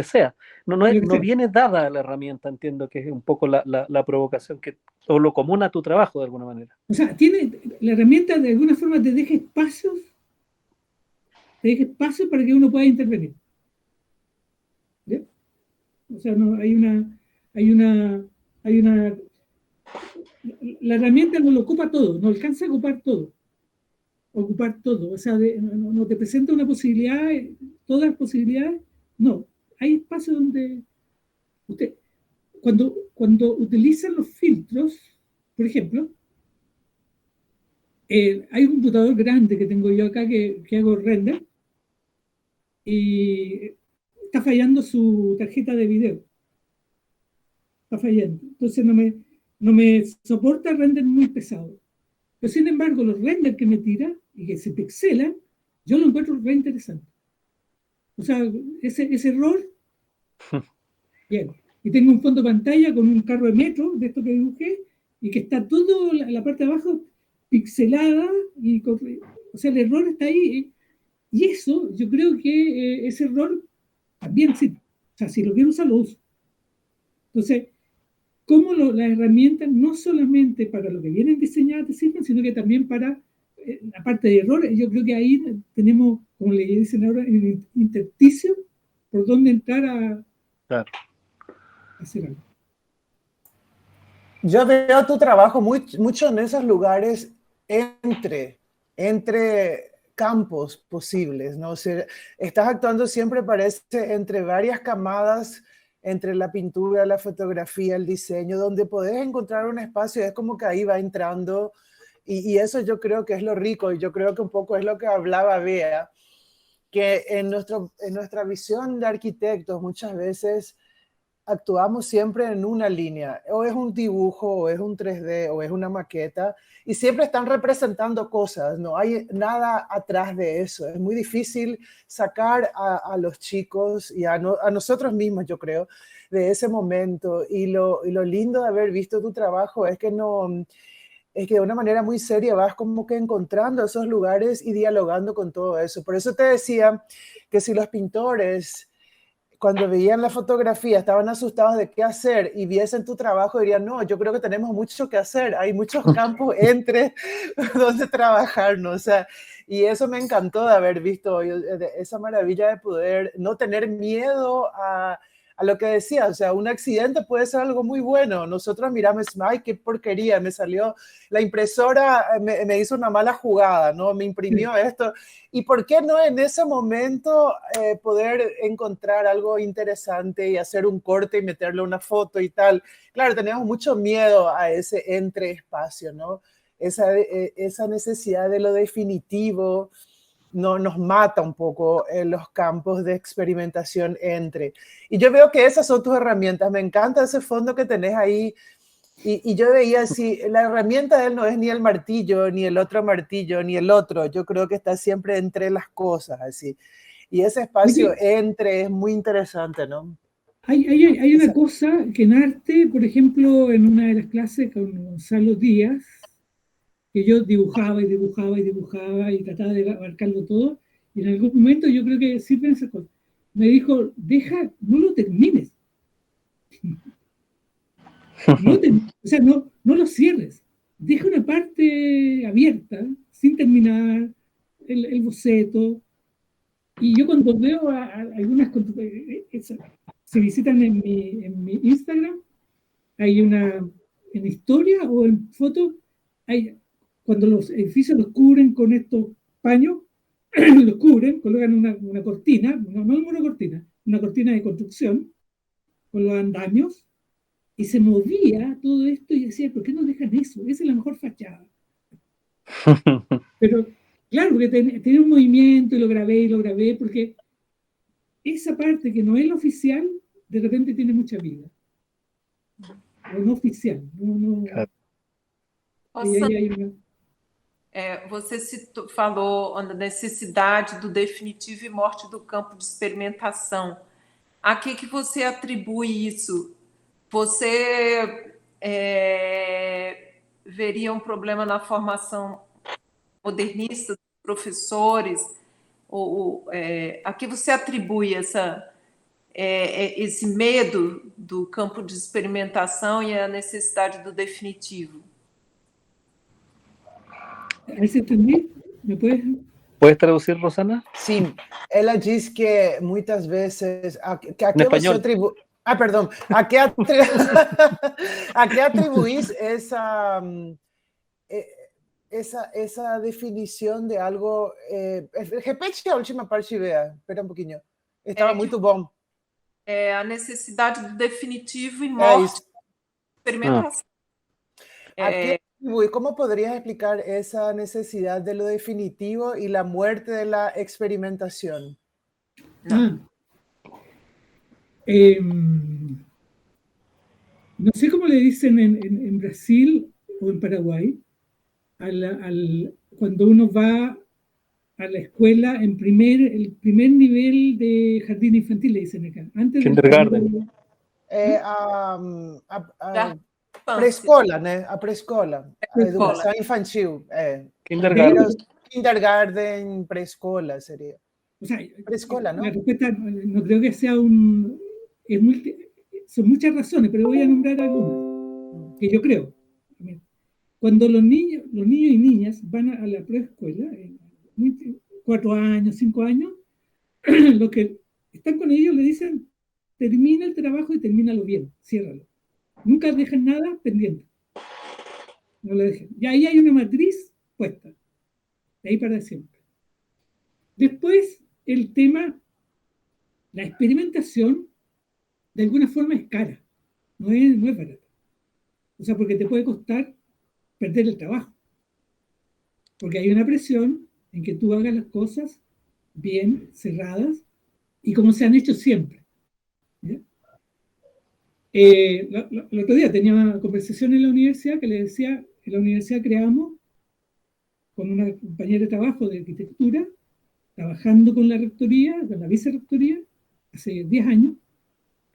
Speaker 1: sea. No viene dada la herramienta, entiendo que es un poco la provocación o lo común a tu trabajo de alguna manera.
Speaker 4: O sea, la herramienta de alguna forma te deja espacios para que uno pueda intervenir. ¿Bien? O sea, no, la herramienta no lo ocupa todo, no alcanza a ocupar todo. ocupar todo. O sea, no te presenta una posibilidad, todas las posibilidades, no. Hay espacios donde usted, cuando utilizan los filtros, por ejemplo, hay un computador grande que tengo yo acá que hago render y está fallando su tarjeta de video. Está fallando. Entonces no me soporta render muy pesado. Pero sin embargo, los renders que me tira y que se pixelan, yo lo encuentro re interesante. O sea, ese error, bien. Y tengo un fondo de pantalla con un carro de metro, de esto que dibujé, y que está todo, la parte de abajo, pixelada, o sea, el error está ahí. Y eso, yo creo que ese error también sirve. O sea, si lo quiero usar, lo uso. Entonces, cómo las herramientas no solamente para lo que vienen diseñadas te sirven, sino que también para la parte de errores. Yo creo que ahí tenemos, como le dicen ahora, el intersticio por donde entrar a hacer algo.
Speaker 2: Yo veo tu trabajo mucho en esos lugares entre campos posibles, ¿no? O sea, estás actuando siempre, parece, entre varias camadas, entre la pintura, la fotografía, el diseño, donde podés encontrar un espacio, es como que ahí va entrando, y eso yo creo que es lo rico, y yo creo que un poco es lo que hablaba Bea, que en nuestra visión de arquitectos muchas veces actuamos siempre en una línea, o es un dibujo, o es un 3D, o es una maqueta, y siempre están representando cosas, no hay nada atrás de eso. Es muy difícil sacar a los chicos y a nosotros mismos, yo creo, de ese momento, y lo lindo de haber visto tu trabajo es que de una manera muy seria vas como que encontrando esos lugares y dialogando con todo eso. Por eso te decía que si los pintores, cuando veían la fotografía, estaban asustados de qué hacer y viesen tu trabajo, dirían, no, yo creo que tenemos mucho que hacer, hay muchos campos entre donde trabajar, ¿no? O sea, y eso me encantó de haber visto esa maravilla de poder no tener miedo a lo que decía. O sea, un accidente puede ser algo muy bueno. Nosotros miramos, ay, qué porquería, me salió, la impresora me hizo una mala jugada, ¿no? Me imprimió esto. ¿Y por qué no en ese momento poder encontrar algo interesante y hacer un corte y meterle una foto y tal? Claro, tenemos mucho miedo a ese entreespacio, ¿no? Esa necesidad de lo definitivo nos mata un poco en los campos de experimentación entre. Y yo veo que esas son tus herramientas. Me encanta ese fondo que tenés ahí. Y yo veía así, la herramienta de él no es ni el martillo, ni el otro martillo, ni el otro. Yo creo que está siempre entre las cosas, así. Y ese espacio entre es muy interesante, ¿no?
Speaker 4: Hay una cosa que en arte, por ejemplo, en una de las clases con Gonzalo Díaz, que yo dibujaba y trataba de abarcarlo todo, y en algún momento yo creo que sí pensé, me dijo, no lo termines. O sea, no lo cierres. Deja una parte abierta, sin terminar el boceto. Y yo cuando veo algunas, se visitan en mi Instagram, hay en historia o en foto, cuando los edificios los cubren con estos paños, los cubren, colocan una cortina, no una cortina, una cortina de construcción, con los andamios, y se movía todo esto y decía, ¿por qué no dejan eso? Esa es la mejor fachada. Pero claro, porque tenía un movimiento y lo grabé, porque esa parte que no es la oficial, de repente tiene mucha vida. O no oficial.
Speaker 5: Você falou da necessidade do definitivo e morte do campo de experimentação. A que você atribui isso? Você veria um problema na formação modernista dos professores? A que você atribui esse medo do campo de experimentação e a necessidade do definitivo?
Speaker 1: ¿Puedes traducir, Rosana?
Speaker 2: Sí, ella dice que muchas veces ¿a qué atribuís esa esa definição de algo... repete a última parte, Bea. Espera um pouquinho. Estava muito bom.
Speaker 5: É a necessidade do definitivo e morte da experimentação.
Speaker 2: ¿Cómo podrías explicar esa necesidad de lo definitivo y la muerte de la experimentación?
Speaker 4: No sé cómo le dicen en Brasil o en Paraguay, cuando uno va a la escuela el primer nivel de jardín infantil, le dicen acá. Antes
Speaker 1: Kindergarten.
Speaker 2: Pré-escola, né? A pré-escola. A educação infantil.
Speaker 1: Kindergarten.
Speaker 2: Kindergarten, pré-escola sería.
Speaker 4: O sea,
Speaker 2: pré-escola, ¿no?
Speaker 4: La respuesta no creo que sea son muchas razones, pero voy a nombrar algunas que yo creo. Cuando los niños y niñas van a la preescuela, 4 años, 5 años, los que están con ellos le dicen, termina el trabajo y termínalo bien, ciérralo. Nunca dejan nada pendiente. No lo dejen. Y ahí hay una matriz puesta. De ahí para siempre. Después, el tema, la experimentación, de alguna forma es cara. No es barata. O sea, porque te puede costar perder el trabajo. Porque hay una presión en que tú hagas las cosas bien, cerradas, y como se han hecho siempre. El otro día tenía una conversación en la universidad que le decía, en la universidad creamos con una compañera de trabajo de arquitectura, trabajando con la rectoría, con la vicerrectoría, hace 10 años,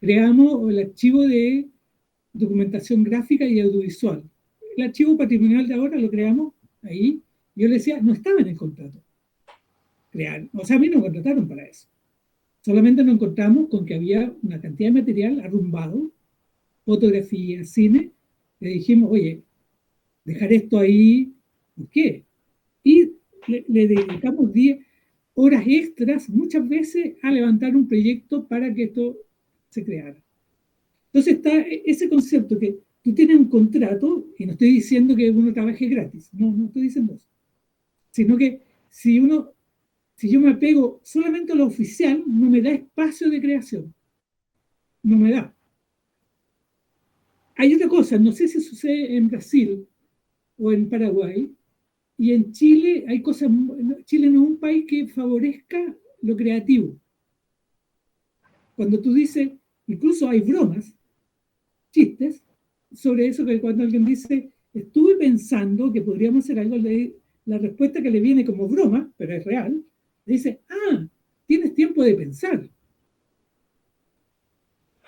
Speaker 4: creamos el archivo de documentación gráfica y audiovisual. El archivo patrimonial de ahora lo creamos ahí. Yo le decía, no estaba en el contrato. O sea, a mí no me contrataron para eso. Solamente nos encontramos con que había una cantidad de material arrumbado, fotografía, cine. Le dijimos, oye, dejar esto ahí, ¿por qué? Y le dedicamos 10 horas extras, muchas veces, a levantar un proyecto para que esto se creara. Entonces está ese concepto que tú tienes un contrato, y no estoy diciendo que uno trabaje gratis, no estoy diciendo eso, sino que si yo me apego solamente a lo oficial, no me da espacio de creación. No me da. Hay otra cosa, no sé si sucede en Brasil o en Paraguay, y en Chile hay cosas. Chile no es un país que favorezca lo creativo. Cuando tú dices, incluso hay bromas, chistes, sobre eso, que cuando alguien dice, estuve pensando que podríamos hacer algo, la respuesta que le viene como broma, pero es real, le dice, tienes tiempo de pensar.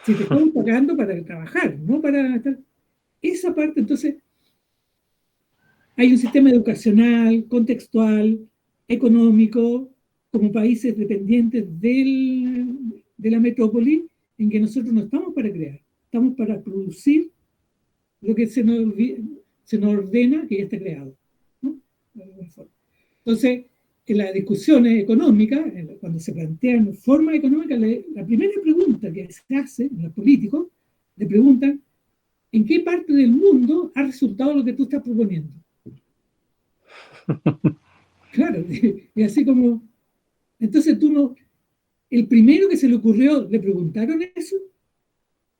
Speaker 4: Si te están pagando para trabajar, no para estar... Esa parte, entonces, hay un sistema educacional, contextual, económico, como países dependientes de la metrópoli, en que nosotros no estamos para crear, estamos para producir lo que se nos ordena que ya está creado, ¿no? Entonces, en las discusiones económicas, cuando se plantean formas económicas, la primera pregunta que se hace en los políticos, le preguntan, ¿en qué parte del mundo ha resultado lo que tú estás proponiendo? Claro, y así como... Entonces el primero que se le ocurrió, ¿le preguntaron eso?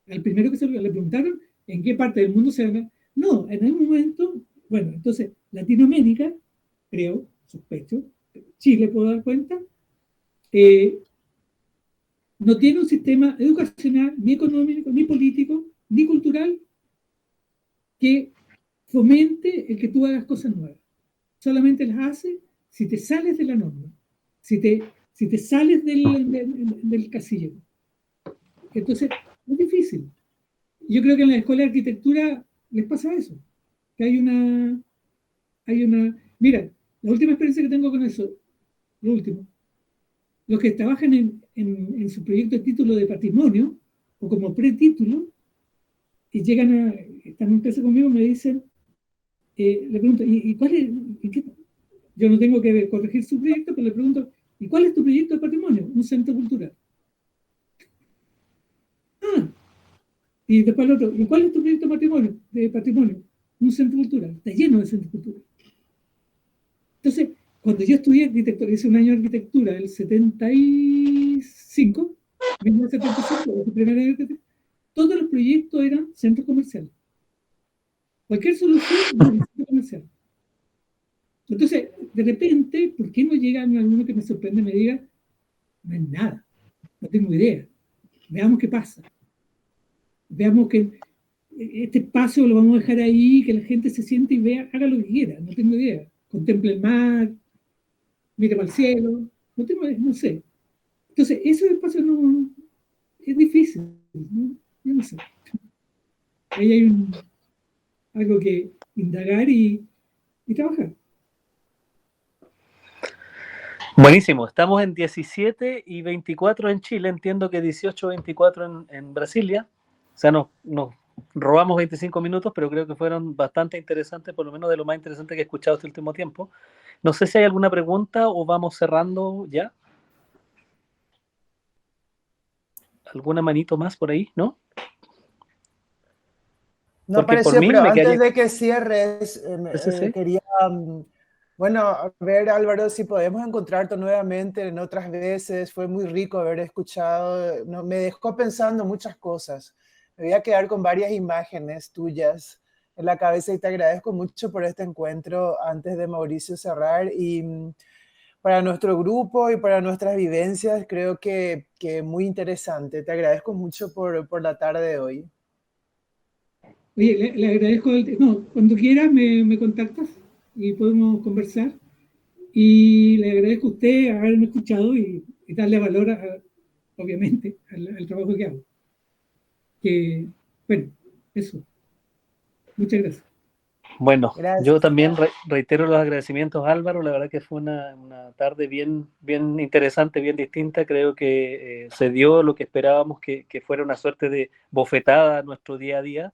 Speaker 4: Al primero que le preguntaron en qué parte del mundo se va. No, en algún momento, bueno, entonces Latinoamérica, creo, sospecho, Chile puedo dar cuenta, no tiene un sistema educacional, ni económico, ni político, ni cultural que fomente el que tú hagas cosas nuevas. Solamente las hace si te sales de la norma, si te sales del casillero. Entonces, es difícil. Yo creo que en la escuela de arquitectura les pasa eso, que hay una... Mira, la última experiencia que tengo con eso, lo último, los que trabajan en su proyecto de título de patrimonio, o como pretítulo, y están en empresa conmigo, me dicen, le pregunto, ¿y cuál es? Yo no tengo que corregir su proyecto, pero le pregunto, ¿y cuál es tu proyecto de patrimonio? Un centro cultural. Y después el otro, ¿y cuál es tu proyecto de patrimonio? Un centro cultural. Está lleno de centros culturales. Entonces, cuando yo estudié arquitectura, hice un año de arquitectura, el 75, 1975, el primer año de arquitectura, todos los proyectos eran centros comerciales. Cualquier solución era un centro comercial. Entonces, de repente, ¿por qué no llega alguno que me sorprende y me diga, no es nada, no tengo idea, veamos qué pasa, veamos que este espacio lo vamos a dejar ahí, que la gente se siente y vea, haga lo que quiera, no tengo idea, contemple el mar, mire para el cielo, no sé. Entonces, ese espacio no es difícil, ¿no? Yo no sé. Ahí hay algo que indagar y trabajar.
Speaker 1: Buenísimo, estamos en 17 y 24 en Chile, entiendo que 18 24 en Brasilia, o sea, nos robamos 25 minutos, pero creo que fueron bastante interesantes, por lo menos de lo más interesante que he escuchado este último tiempo. No sé si hay alguna pregunta o vamos cerrando ya. ¿Alguna manito más por ahí? ¿No?
Speaker 2: No
Speaker 1: Porque
Speaker 2: apareció,
Speaker 1: por mí
Speaker 2: pero
Speaker 1: me
Speaker 2: antes
Speaker 1: quedaría...
Speaker 2: de que cierres,
Speaker 1: Sí.
Speaker 2: quería, bueno, a ver, Álvaro, si podemos encontrarte nuevamente en otras veces. Fue muy rico haber escuchado, no, me dejó pensando muchas cosas. Me voy a quedar con varias imágenes tuyas en la cabeza y te agradezco mucho por este encuentro antes de Mauricio cerrar. Y para nuestro grupo y para nuestras vivencias, creo que muy interesante. Te agradezco mucho por la tarde de hoy.
Speaker 4: Oye, le agradezco, no, cuando quiera me contactas y podemos conversar. Y le agradezco a usted haberme escuchado y darle valor, obviamente, al trabajo que hago. Que, bueno, eso. Muchas gracias.
Speaker 1: Bueno,
Speaker 2: Gracias.
Speaker 1: yo también reitero los agradecimientos, Álvaro. La verdad que fue una tarde bien interesante, bien distinta. Creo que se dio lo que esperábamos, que fuera una suerte de bofetada a nuestro día a día,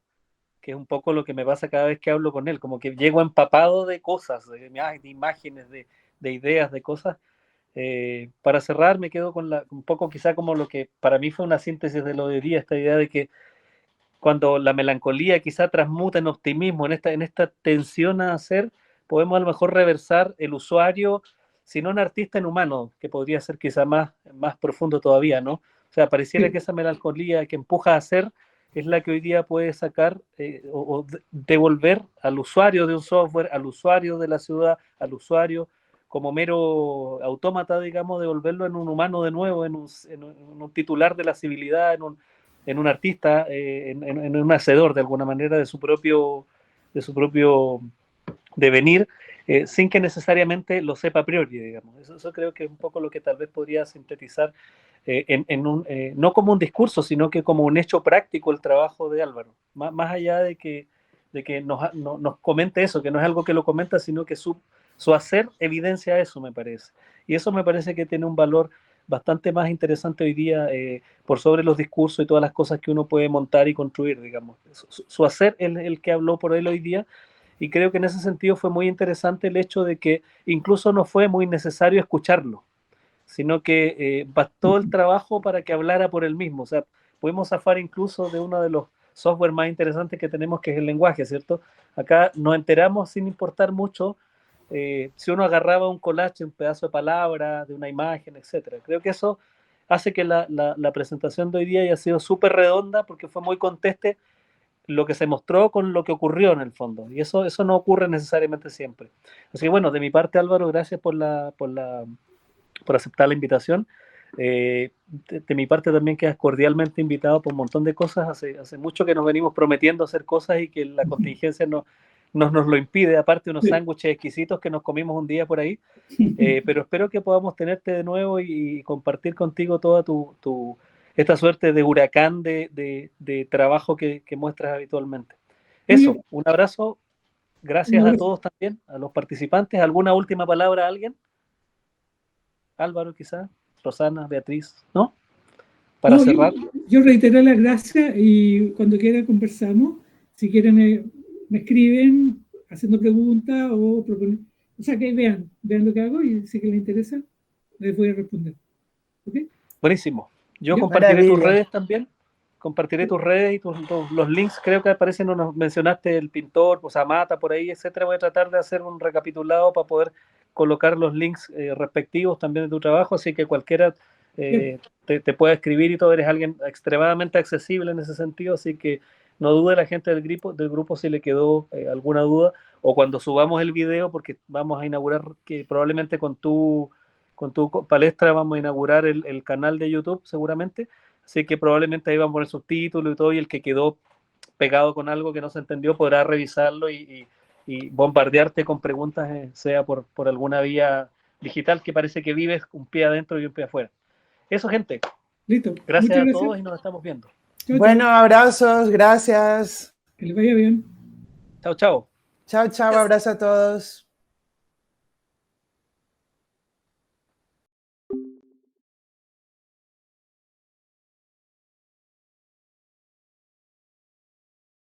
Speaker 1: que es un poco lo que me pasa cada vez que hablo con él, como que llego empapado de cosas, de imágenes, de ideas, de cosas. Para cerrar, me quedo con un poco quizá como lo que para mí fue una síntesis de lo de hoy día, esta idea de que cuando la melancolía quizá transmuta en optimismo, en esta tensión a hacer, podemos a lo mejor reversar el usuario, si no en artista, en humano, que podría ser quizá más profundo todavía, ¿no? O sea, pareciera que esa melancolía que empuja a hacer es la que hoy día puede sacar o devolver al usuario de un software, al usuario de la ciudad, al usuario como mero autómata, digamos, devolverlo en un humano de nuevo, en un titular de la civilidad, en un artista, en un hacedor de alguna manera de su propio devenir, sin que necesariamente lo sepa a priori, digamos. Eso creo que es un poco lo que tal vez podría sintetizar no como un discurso, sino que como un hecho práctico el trabajo de Álvaro. Más allá de que nos comente eso, que no es algo que lo comenta, sino que su hacer evidencia eso, me parece. Y eso me parece que tiene un valor bastante más interesante hoy día por sobre los discursos y todas las cosas que uno puede montar y construir, digamos. Su hacer es el que habló por él hoy día, y creo que en ese sentido fue muy interesante el hecho de que incluso no fue muy necesario escucharlo, sino que bastó el trabajo para que hablara por él mismo. O sea, podemos zafar incluso de uno de los software más interesantes que tenemos, que es el lenguaje, ¿cierto? Acá nos enteramos sin importar mucho si uno agarraba un collage, un pedazo de palabra, de una imagen, etcétera. Creo que eso hace que la presentación de hoy día haya sido súper redonda, porque fue muy conteste lo que se mostró con lo que ocurrió en el fondo. Y eso no ocurre necesariamente siempre. Así que bueno, de mi parte, Álvaro, gracias por aceptar la invitación. De mi parte también quedas cordialmente invitado por un montón de cosas. Hace mucho que nos venimos prometiendo hacer cosas y que la contingencia nos lo impide, aparte unos sándwiches exquisitos que nos comimos un día por ahí. Pero espero que podamos tenerte de nuevo y compartir contigo toda esta suerte de huracán de trabajo que muestras habitualmente. Eso, un abrazo. Gracias a todos también, a los participantes. ¿Alguna última palabra a alguien? Álvaro, quizás, Rosana, Beatriz, ¿no? Para cerrar.
Speaker 4: Yo reitero las gracias y cuando quieran conversamos. Si quieren, me escriben haciendo preguntas o proponen. O sea, que vean lo que hago y si que les interesa, les voy a responder. ¿Okay?
Speaker 1: Buenísimo. Yo
Speaker 4: ¿Ya?
Speaker 1: compartiré tus redes también. Compartiré tus redes y los links, creo que aparecen, nos mencionaste el pintor, pues Amata, por ahí, etcétera. Voy a tratar de hacer un recapitulado para poder colocar los links respectivos también de tu trabajo, así que cualquiera te puede escribir y todo, eres alguien extremadamente accesible en ese sentido, así que no dude la gente del grupo si le quedó alguna duda, o cuando subamos el video, porque vamos a inaugurar, que probablemente con tu palestra vamos a inaugurar el canal de YouTube seguramente, así que probablemente ahí van a poner subtítulos y todo, y el que quedó pegado con algo que no se entendió podrá revisarlo y bombardearte con preguntas, sea por alguna vía digital, que parece que vives un pie adentro y un pie afuera. Eso, gente.
Speaker 4: Listo.
Speaker 1: Gracias
Speaker 4: Muchas
Speaker 1: a
Speaker 4: gracias.
Speaker 1: todos y nos estamos viendo.
Speaker 4: Chao,
Speaker 2: Bueno,
Speaker 4: chao.
Speaker 2: abrazos, gracias.
Speaker 4: Que les vaya bien.
Speaker 1: Chao, chao.
Speaker 2: Chao, chao, abrazo a todos.